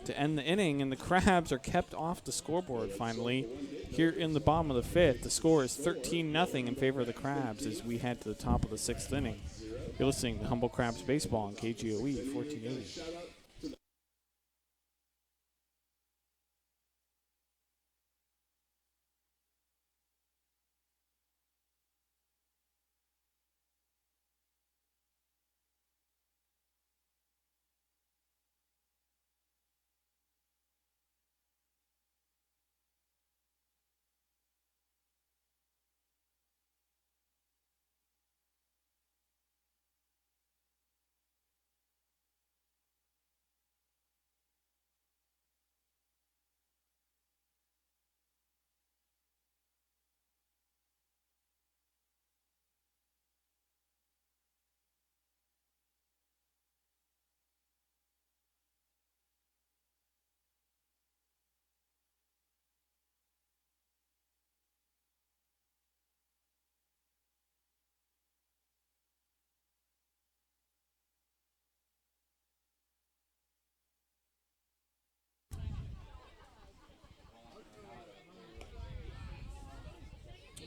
to end the inning. And the Crabs are kept off the scoreboard finally. Here in the bottom of the 5th, the score is 13-0 in favor of the Crabs as we head to the top of the 6th inning. You're listening to Humble Crabs Baseball on KGOE 1480.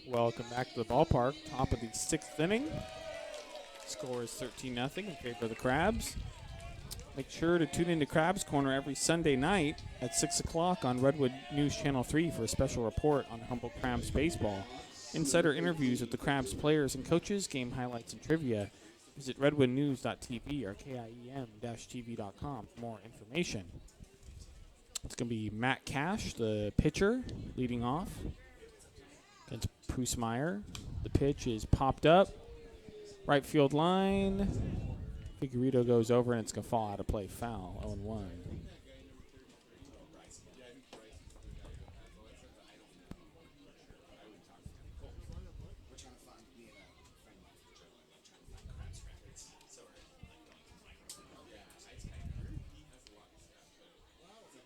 Welcome back to the ballpark. Top of the 6th inning. Score is 13-0 in favor of the Crabs. Make sure to tune into Crabs Corner every Sunday night at 6 o'clock on Redwood News Channel 3 for a special report on Humboldt Crabs baseball. Insider interviews with the Crabs players and coaches, game highlights and trivia. Visit redwoodnews.tv or KIEM-TV.com for more information. It's going to be Matt Cash, the pitcher, leading off against Prusmeyer. The pitch is popped up. Right field line. Figueredo goes over, and it's going to fall out of play. Foul, 0-1.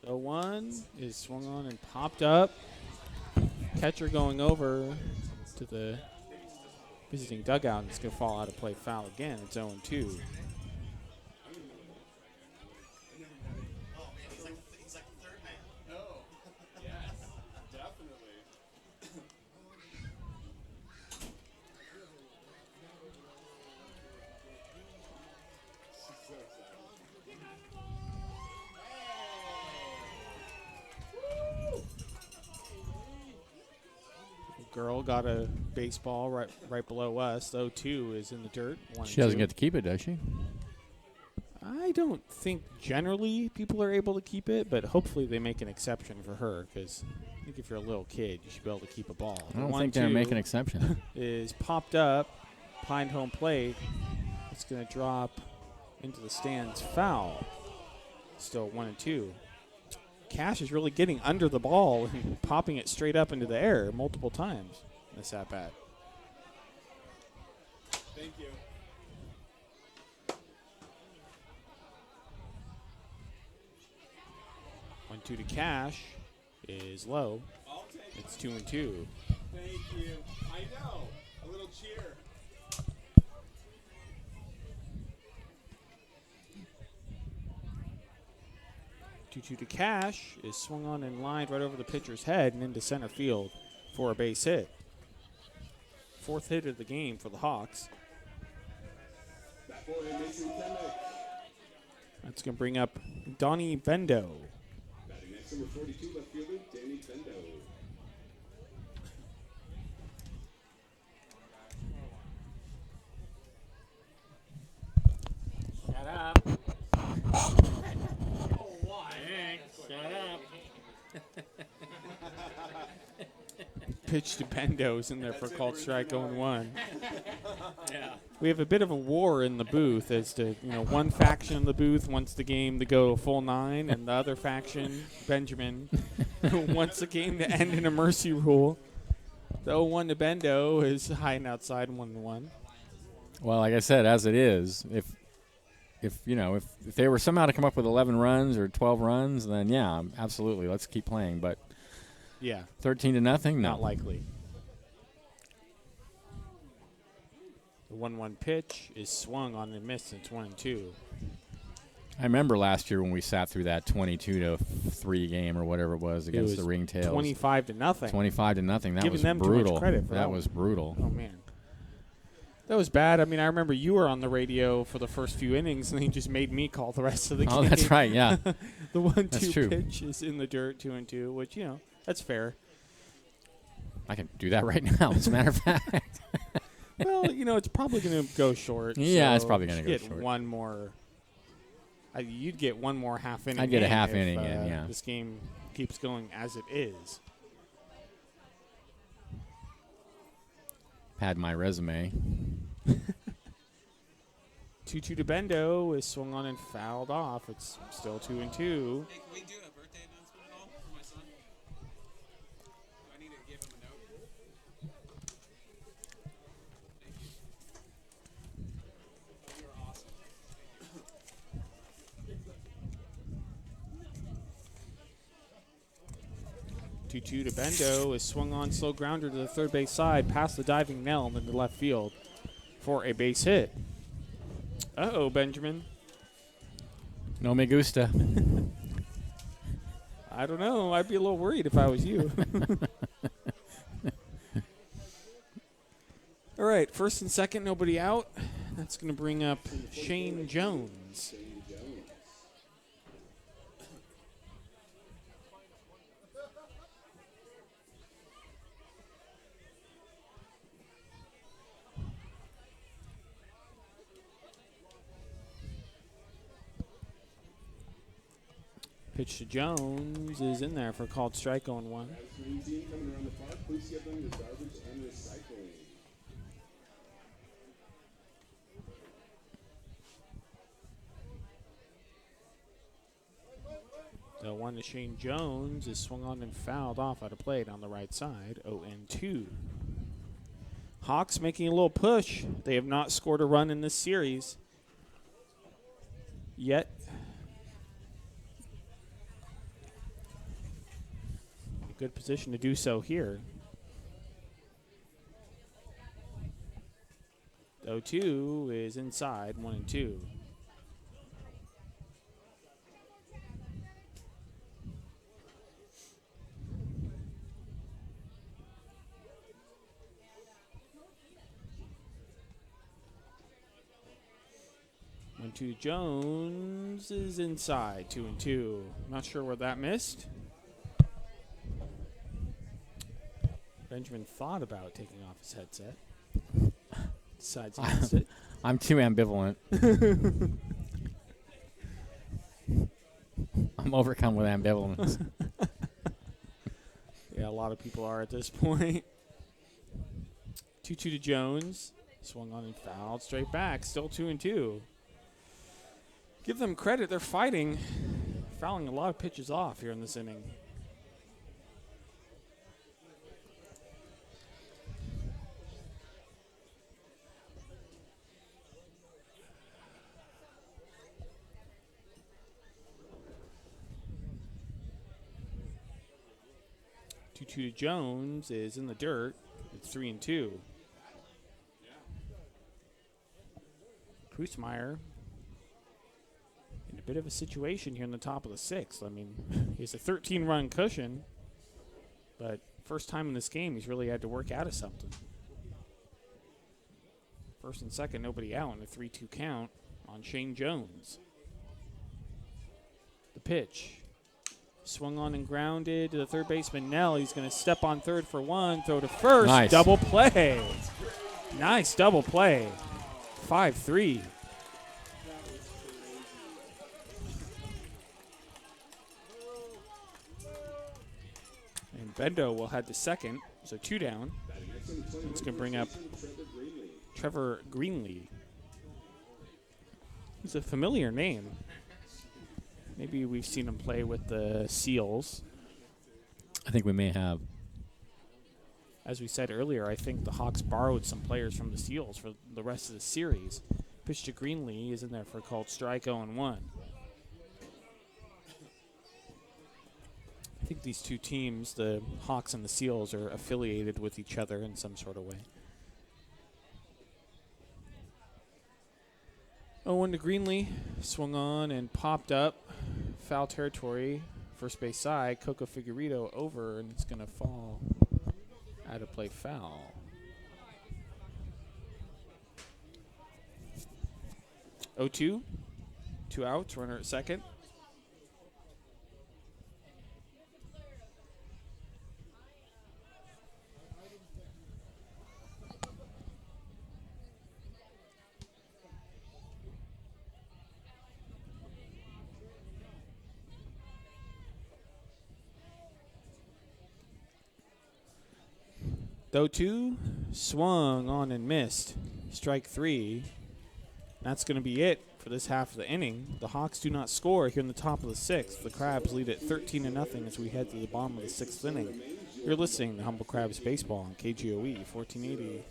The 1 is swung on and popped up. Catcher going over to the visiting dugout, and it's going to fall out of play. Foul again. It's 0-2. Girl got a baseball right below us. 0-2 is in the dirt. She doesn't get to keep it, does she? I don't think generally people are able to keep it, but hopefully they make an exception for her, because I think if you're a little kid, you should be able to keep a ball. I don't think they're making an exception. Is popped up behind home plate. It's going to drop into the stands. Foul. Still 1-2. Cash is really getting under the ball and popping it straight up into the air multiple times in this at-bat. Thank you. One two to Cash is low. I'll take it. It's 2-2. Thank you. I know. A little cheer. 2-2 to Cash is swung on and lined right over the pitcher's head and into center field for a base hit. 4th hit of the game for the Hawks. That boy, Mason Kemek. That's going to bring up Donnie Bendo. Batting next, number 42, left fielder, Danny Bendo. Shut up. Pitch to Bendo's in there for called strike 0-1. Yeah. We have a bit of a war in the booth as to, one faction in the booth wants the game to go full 9, and the other faction, Benjamin, wants the game to end in a mercy rule. The 0-1 to Bendo is high and outside 1-1. Well, like I said, as it is, if they were somehow to come up with 11 runs or 12 runs, then yeah, absolutely, let's keep playing. But yeah, 13-0, no, not likely. The 1-1 pitch is swung on and missed. It's 1-2. I remember last year when we sat through that 22-3 game or whatever it was against the Ringtails. 25-0. 25-0. That Giving was them brutal. too much credit for that was brutal. Oh man. That was bad. I mean, I remember you were on the radio for the first few innings, and he just made me call the rest of the game. Oh, that's right, yeah. The 1-2 pitch is in the dirt, 2-2, which, that's fair. I can do that right now, as a matter of fact. Well, it's probably going to go short. Yeah, so it's probably going to go get short. One more. You'd get one more half inning. I'd get a half if, inning in, yeah. This game keeps going as it is. Had my resume. 2-2 to Bendo is swung on and fouled off. It's still 2-2. Hey, can we do a birthday announcement at all for my son? Do I need to give him a note? Thank you. You're awesome. 2-2 to Bendo is swung on, slow grounder to the third base side, past the diving Nell and into left field for a base hit. Uh-oh, Benjamin. No me gusta. I don't know. I'd be a little worried if I was you. All right, first and second, nobody out. That's going to bring up Shane Jones. Pitch to Jones is in there for a called strike on 1. Team coming around the park, please give them your garbage and recycling. The one to Shane Jones is swung on and fouled off at a plate on the right side. 0-2. Hawks making a little push. They have not scored a run in this series yet. A good position to do so here. 0-2 is inside, 1-2. To Jones is inside, 2-2. Not sure where that missed. Benjamin thought about taking off his headset. Decides against it. I'm too ambivalent. I'm overcome with ambivalence. Yeah, a lot of people are at this point. 2-2 to Jones. Swung on and fouled. Straight back. Still 2-2. Give them credit. They're fighting. Fouling a lot of pitches off here in this inning. To Jones is in the dirt. It's 3-2. Krusmeyer in a bit of a situation here in the top of the 6th. I mean, he has a 13-run cushion, but first time in this game he's really had to work out of something. First and second, nobody out in a 3-2 count on Shane Jones. The pitch. Swung on and grounded to the third baseman, Nell. He's going to step on third for 1, throw to first. Nice. Double play. Nice double play. 5-3. And Bendo will head to second, so 2 down. It's going to bring up Trevor Greenlee. It's a familiar name. Maybe we've seen him play with the Seals. I think we may have. As we said earlier, I think the Hawks borrowed some players from the Seals for the rest of the series. Pitch to Greenlee is in there for a called strike 0-1. I think these two teams, the Hawks and the Seals, are affiliated with each other in some sort of way. 0-1 to Greenlee. Swung on and popped up. Foul territory. First base side. Coco Figueredo over, and it's going to fall out of play foul. Oh, 2 outs. Runner at second. Though 2, swung on and missed. Strike 3. That's going to be it for this half of the inning. The Hawks do not score here in the top of the 6th. The Crabs lead at 13-0 as we head to the bottom of the 6th inning. You're listening to Humble Crabs Baseball on KGOE 1480.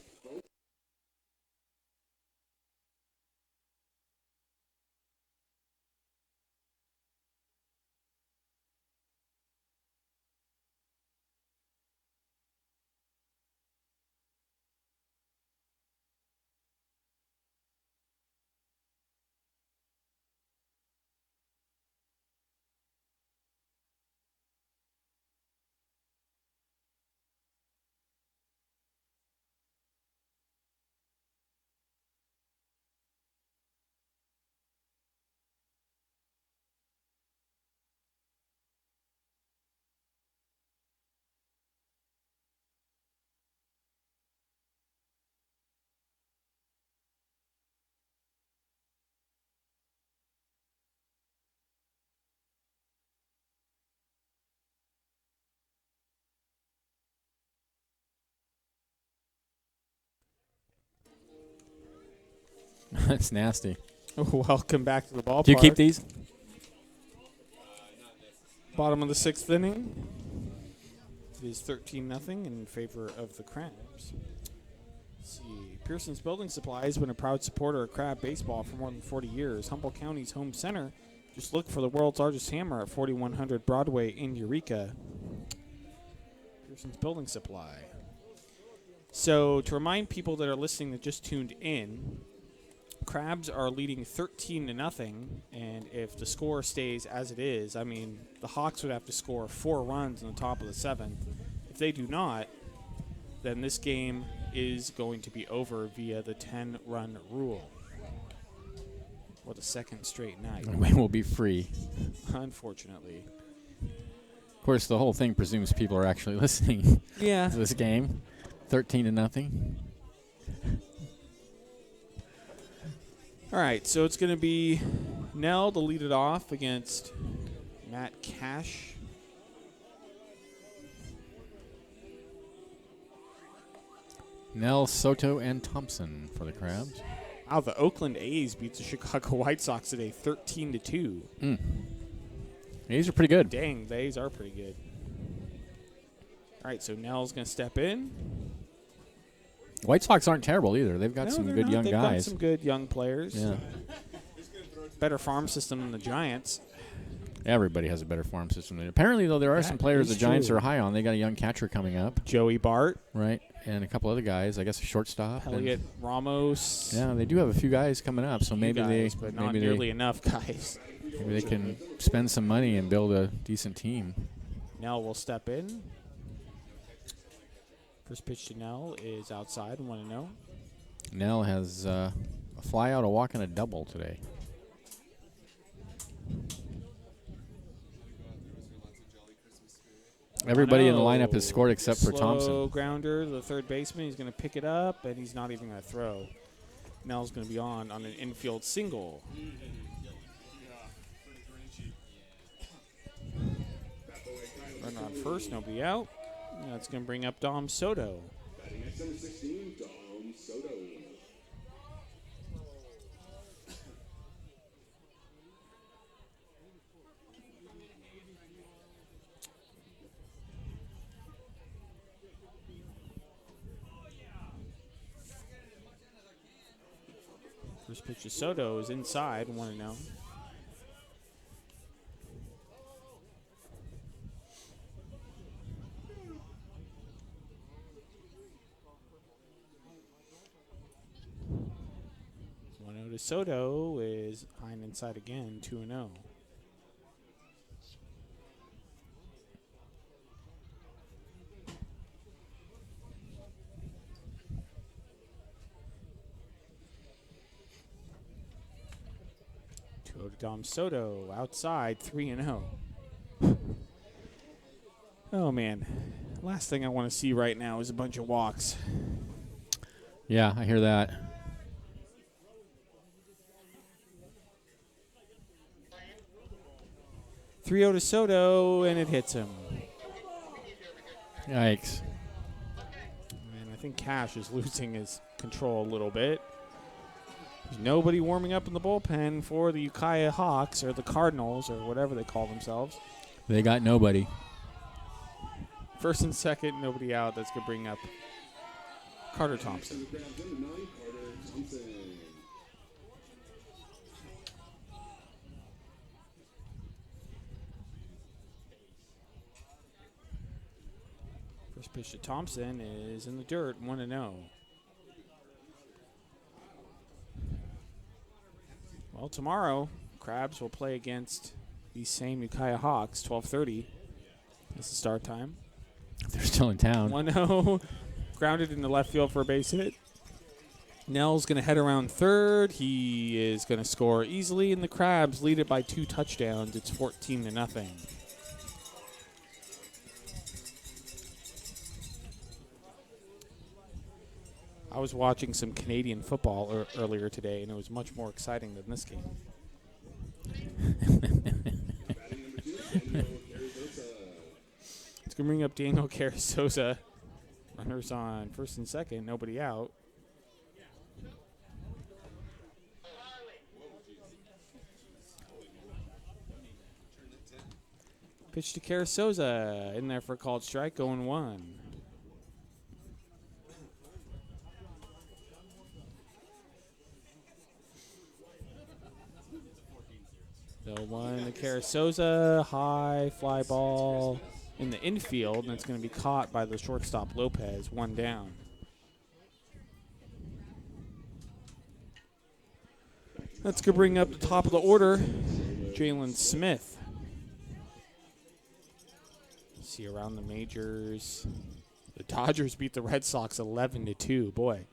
That's nasty. Welcome back to the ballpark. Do you keep these? Bottom of the 6th inning. It is 13-0 in favor of the Crabs. Let's see. Pearson's Building Supply has been a proud supporter of crab baseball for more than 40 years. Humboldt County's home center. Just look for the world's largest hammer at 4100 Broadway in Eureka. Pearson's Building Supply. So, to remind people that are listening that just tuned in, Crabs are leading 13-0, and if the score stays as it is, I mean, the Hawks would have to score 4 runs in the top of the 7th. If they do not, then this game is going to be over via the 10-run rule. For the second straight night. We will be free. Unfortunately. Of course, the whole thing presumes people are actually listening Yeah. to this game. 13-0. All right, so it's going to be Nell to lead it off against Matt Cash. Nell, Soto, and Thompson for the Crabs. Wow, the Oakland A's beat the Chicago White Sox today 13-2. A's are pretty good. Dang, the A's are pretty good. All right, so Nell's going to step in. White Sox aren't terrible either. They've got some good young They've guys. got some good young players. Yeah. Better farm system than the Giants. Everybody has a better farm system. Apparently, though, there are some players the Giants are high on. They got a young catcher coming up. Joey Bart. Right. And a couple other guys. I guess a shortstop. Elliot Ramos. Yeah, they do have a few guys coming up. So maybe but not nearly enough guys. Maybe they can spend some money and build a decent team. Nell will step in. First pitch to Nell is outside, 1-0. Nell has a fly out, a walk, and a double today. Everybody in the lineup has scored except for Thompson. Slow grounder, the third baseman. He's going to pick it up, and he's not even going to throw. Nell's going to be on an infield single. Run on first, nobody out. That's going to bring up Dom Soto. Batting at number 16, Dom Soto. First pitch to Soto is inside, 1-0. To Soto is high and inside again, 2-0. To Dom Soto outside, 3-0. Oh man, last thing I want to see right now is a bunch of walks. Yeah, I hear that. 3-0 to Soto, and it hits him. Yikes. And I think Cash is losing his control a little bit. There's nobody warming up in the bullpen for the Ukiah Hawks, or the Cardinals, or whatever they call themselves. They got nobody. First and second, nobody out. That's going to bring up Carter Thompson. First pitch to Thompson is in the dirt, 1-0. Well, tomorrow, Crabs will play against these same Ukiah Hawks, 12:30. That's the start time. They're still in town. 1-0, grounded into left field for a base hit. Nell's going to head around third. He is going to score easily, and the Crabs lead it by 2 touchdowns. It's 14-0. I was watching some Canadian football earlier today, and it was much more exciting than this game. It's going to bring up Daniel Carrizosa. Runners on first and second, nobody out. Pitch to Carasoza in there for a called strike, 0-1. So 1 to Carasoza, high fly ball in the infield, and it's going to be caught by the shortstop Lopez, 1 down. That's going to bring up the top of the order, Jalen Smith. See around the majors. The Dodgers beat the Red Sox 11-2. Boy,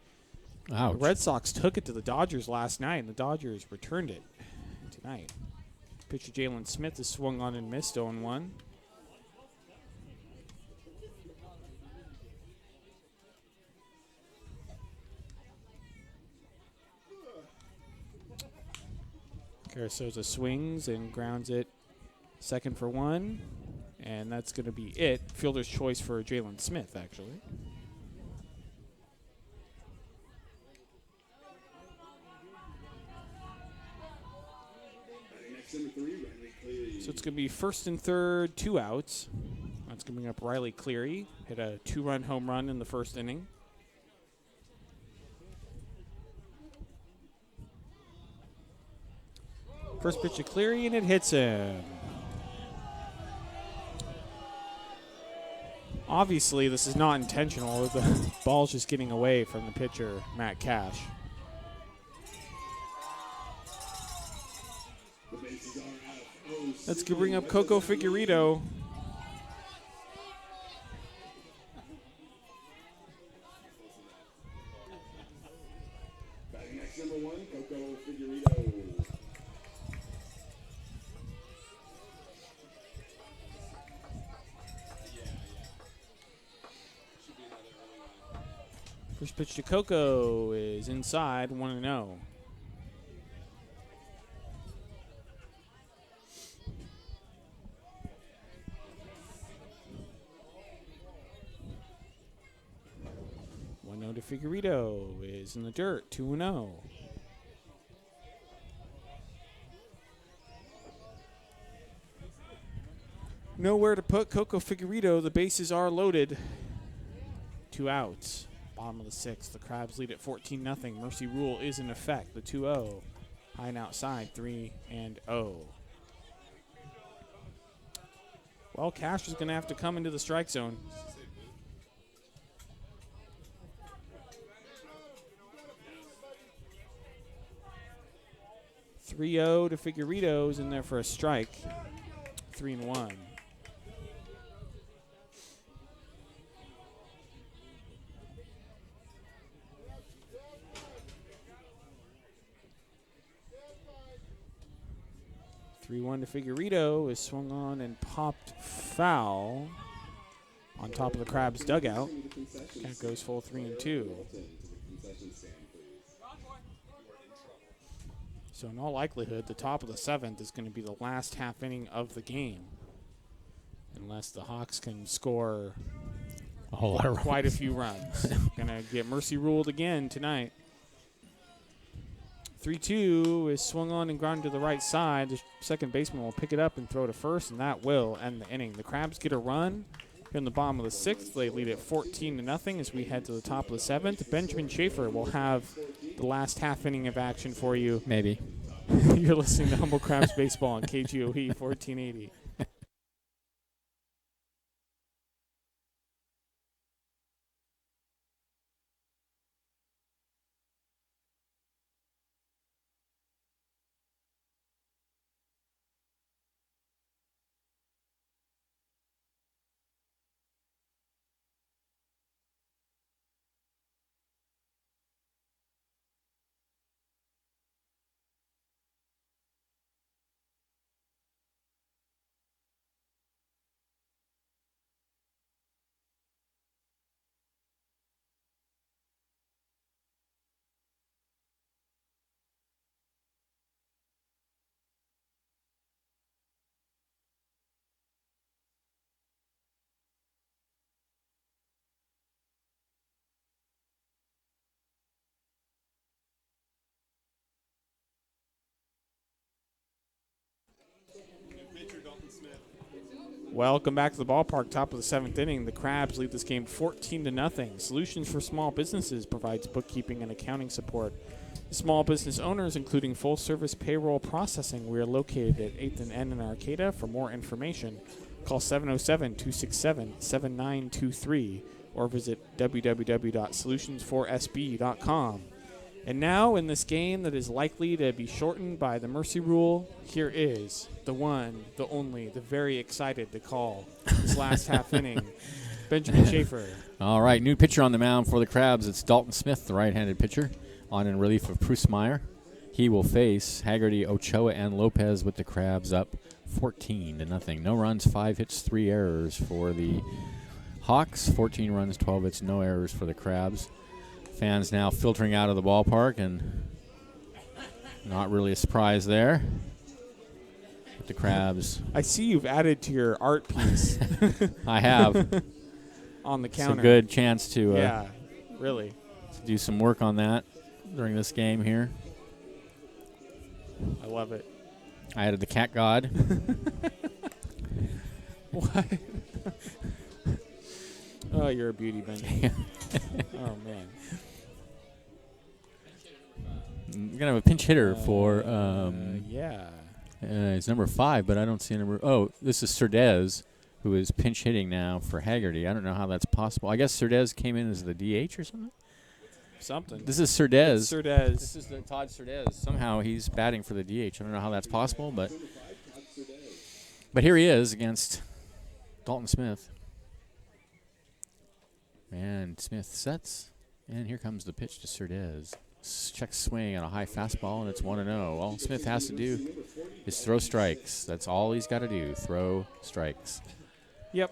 Ouch. the Red Sox took it to the Dodgers last night, and the Dodgers returned it tonight. Pitcher Jalen Smith is swung on and missed, 0-1. Carasoza swings and grounds it second for 1. And that's going to be it. Fielder's choice for Jalen Smith, actually. So it's going to be first and third, 2 outs. That's going to bring up Riley Cleary. Hit a 2-run home run in the first inning. First pitch to Cleary, and it hits him. Obviously, this is not intentional. The ball's just getting away from the pitcher, Matt Cash. Let's go bring up Coco Figueredo. Batting next, number 1, Coco Figueredo. First pitch to Coco is inside, 1-0. To Figueredo is in the dirt, 2-0. Nowhere to put Coco Figueredo. The bases are loaded. 2 outs. Bottom of the 6th. The Crabs lead at 14-0. Mercy rule is in effect. The 2-0. High and outside, 3-0. Well, Cash is going to have to come into the strike zone. 3-0 to Figueredo's in there for a strike. 3-1. To Figueredo is swung on and popped foul on top of the Crabs dugout. Cat goes full 3-2. So in all likelihood, the top of the 7th is going to be the last half inning of the game, unless the Hawks can score a whole lot of quite a few runs. Going to get mercy ruled again tonight. 3-2 is swung on and grounded to the right side. The second baseman will pick it up and throw to first, and that will end the inning. The Crabs get a run here in the bottom of the 6th. They lead at 14-0 as we head to the top of the 7th. Benjamin Schaefer will have the last half inning of action for you. Maybe. You're listening to Humble Crabs Baseball on KGOE 1480. Welcome back to the ballpark. Top of the 7th inning. The Crabs lead this game 14-0. Solutions for Small Businesses provides bookkeeping and accounting support. Small business owners, including full-service payroll processing. We are located at 8th and N in Arcata. For more information, call 707-267-7923 or visit www.solutionsforsb.com. And now, in this game that is likely to be shortened by the mercy rule, here is the one, the only, the very excited to call this last half inning, Benjamin Schaefer. All right, new pitcher on the mound for the Crabs. It's Dalton Smith, the right-handed pitcher, on in relief of Prusmeyer. He will face Haggerty, Ochoa, and Lopez with the Crabs up 14-0. No runs, 5 hits, 3 errors for the Hawks. 14 runs, 12 hits, no errors for the Crabs. Fans now filtering out of the ballpark, and not really a surprise there. But the Crabs. I see you've added to your art piece. I have. On the It's a counter. good chance to Yeah, really. do some work on that during this game here. I love it. I added the cat god. What? Oh, you're a beauty, Ben. Oh, man. We're going to have a pinch hitter for Yeah. it's number 5, but I don't see a number. Oh, this is Cerdez, who is pinch hitting now for Haggerty. I don't know how that's possible. I guess Cerdez came in as the DH or something? Something. This is Cerdez. Cerdez. This is the Todd Cerdez. Somehow he's batting for the DH. I don't know how that's possible, but here he is against Dalton Smith. And Smith sets, and here comes the pitch to Cerdez. Check swing on a high fastball, and it's 1-0. All Smith has to do is throw strikes. That's all he's got to do, throw strikes. Yep.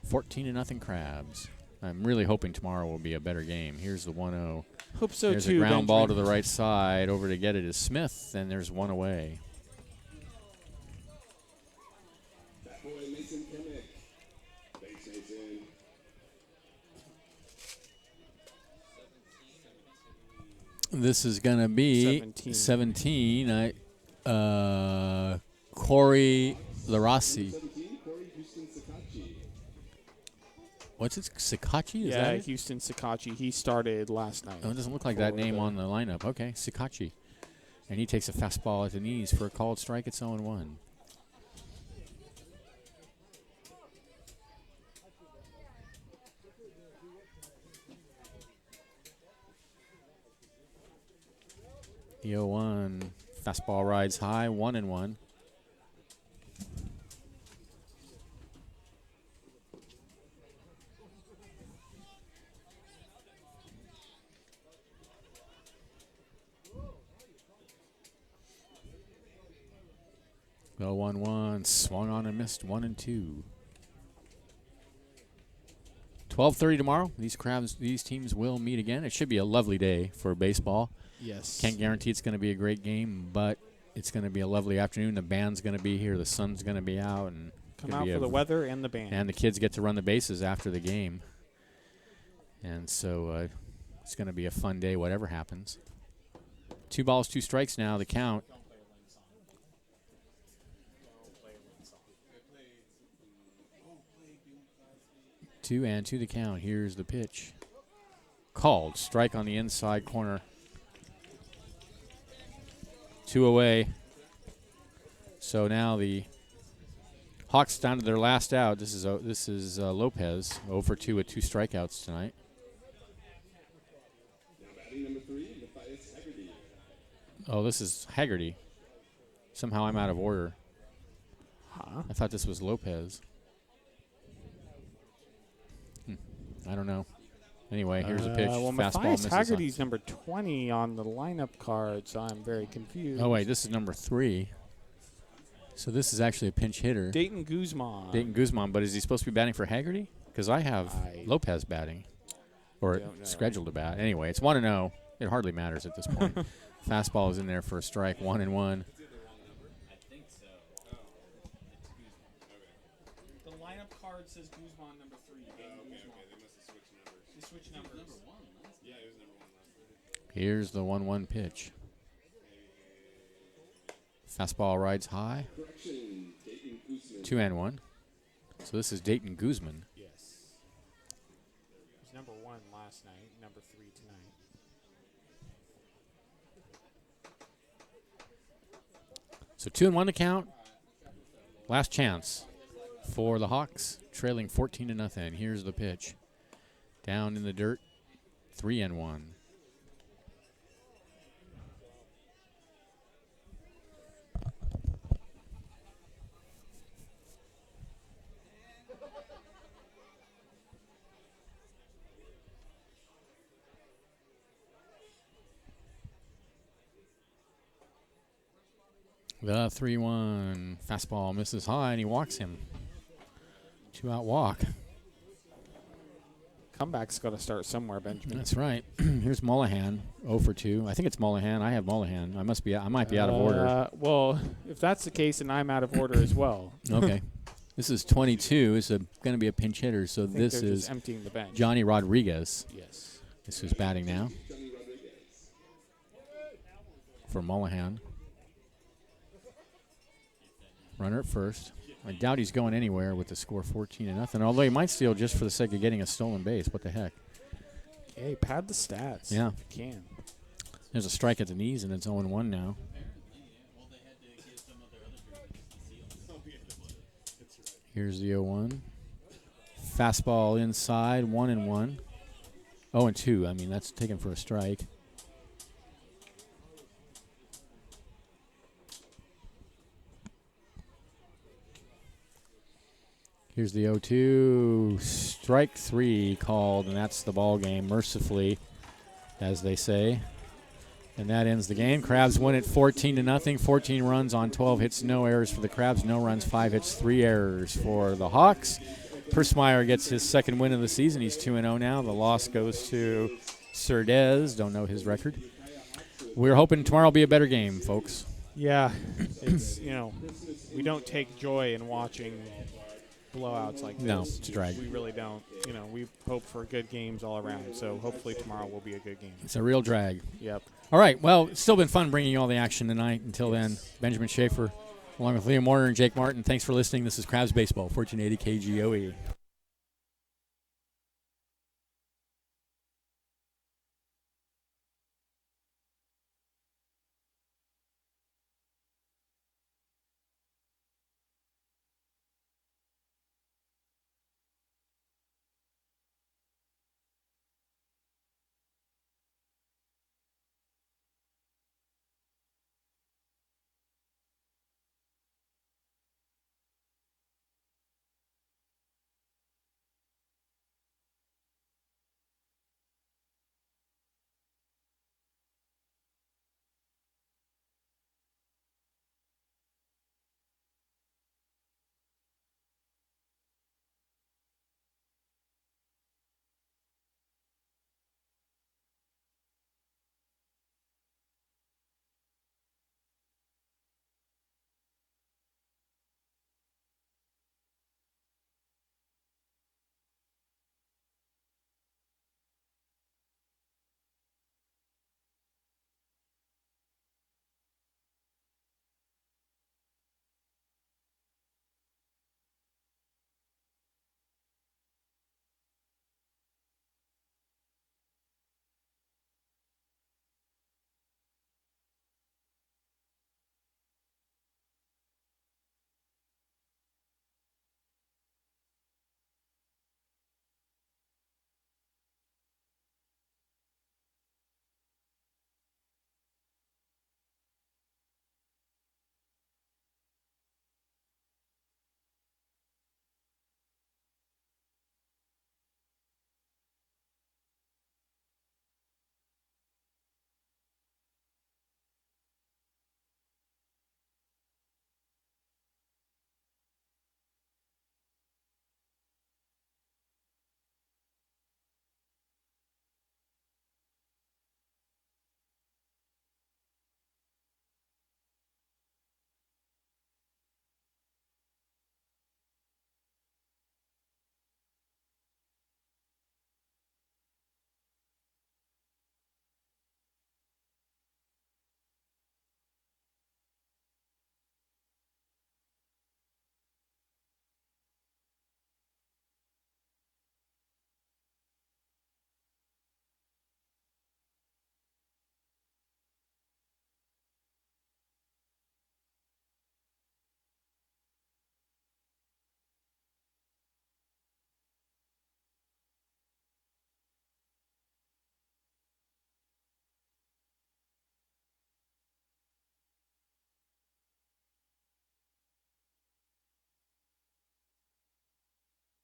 14-0 Crabs. I'm really hoping tomorrow will be a better game. Here's the 1-0. Hope so, There's too. a ground ball to Benjamin. the right side. Over to get it is Smith, and there's one away. That boy Mason Kemick. Thanks, Mason. This is going to be 17. Corey Larossi. 17, Corey Houston Sakachi. What's it? Sakachi? Is Yeah, that it? Houston Sakachi. He started last night. Oh, it doesn't look like that name on the lineup. Okay, Sakachi. And he takes a fastball at the knees for a called strike. It's 0-1. The 0-1. Fastball rides high, 1-1. The 0-1-1, swung on and missed, 1-2. 12:30 tomorrow. These teams will meet again. It should be a lovely day for baseball. Yes. Can't guarantee it's going to be a great game, but it's going to be a lovely afternoon. The band's going to be here. The sun's going to be out, and Come gonna out be for the weather and the band. and the kids get to run the bases after the game. And so it's going to be a fun day, whatever happens. 2 balls, 2 strikes now, the count. Two and to the count. Here's the pitch. Called. Strike on the inside corner. 2 away. So now the Hawks down to their last out. This is Lopez, 0 for 2 with 2 strikeouts tonight. Now batting number 3, Matthias Haggerty. Oh, this is Haggerty. Somehow I'm out of order. Huh? I thought this was Lopez. I don't know. Anyway, here's a pitch. Well, Fastball Matthias misses. Haggerty's number 20 on the lineup card, so I'm very confused. Oh, wait, this is number 3. So this is actually a pinch hitter. Dayton Guzman. Dayton Guzman, but is he supposed to be batting for Haggerty? Because I have Lopez batting. Or don't know. scheduled to bat. Anyway, it's 1-0. It hardly matters at this point. Fastball is in there for a strike, 1-1. The lineup card says Guzman number 3. They switched numbers. Yeah, he was number 1 last night. Here's the 1-1 pitch. Fastball rides high. Correction, Dayton Guzman. 2-1. So this is Dayton Guzman. Yes. He's number 1 last night, number 3 tonight. So 2-1 to count. Last chance for the Hawks, trailing 14-0. Here's the pitch. Down in the dirt, 3-1. The 3-1 fastball misses high, and he walks him. 2-out walk. Comeback's got to start somewhere, Benjamin. That's right. Here's Mullahan, 0 for 2. I think it's Mullahan. I have Mullahan. I might be out of order. Well, if that's the case, then I'm out of order as well. Okay. This is 22. It's going to be a pinch hitter. So this they're is just emptying the bench. Johnny Rodriguez. Yes. This is batting now for Mullahan. Runner at first. I doubt he's going anywhere with the score 14-0. Although he might steal just for the sake of getting a stolen base. What the heck? Hey, pad the stats. Yeah. If you can. There's a strike at the knees, and it's 0-1 now. Here's the 0-1. Fastball inside, 1-1. 0-2. I mean, that's taken for a strike. Here's the 0-2. Strike 3 called, and that's the ball game, mercifully, as they say. And that ends the game. Crabs win it 14-0. 14 runs on 12 hits, no errors for the Crabs. No runs, 5 hits, 3 errors for the Hawks. Persmeyer gets his second win of the season. He's 2-0 now. The loss goes to Cerdez. Don't know his record. We're hoping tomorrow will be a better game, folks. Yeah. It's, we don't take joy in watching blowouts like this. No, it's a drag. We really don't. We hope for good games all around. So hopefully tomorrow will be a good game. It's a real drag. Yep. All right. Well, it's still been fun bringing you all the action tonight. Until then, Benjamin Schaefer, along with Liam Warner and Jake Martin, thanks for listening. This is Crabs Baseball, 1480 KGOE.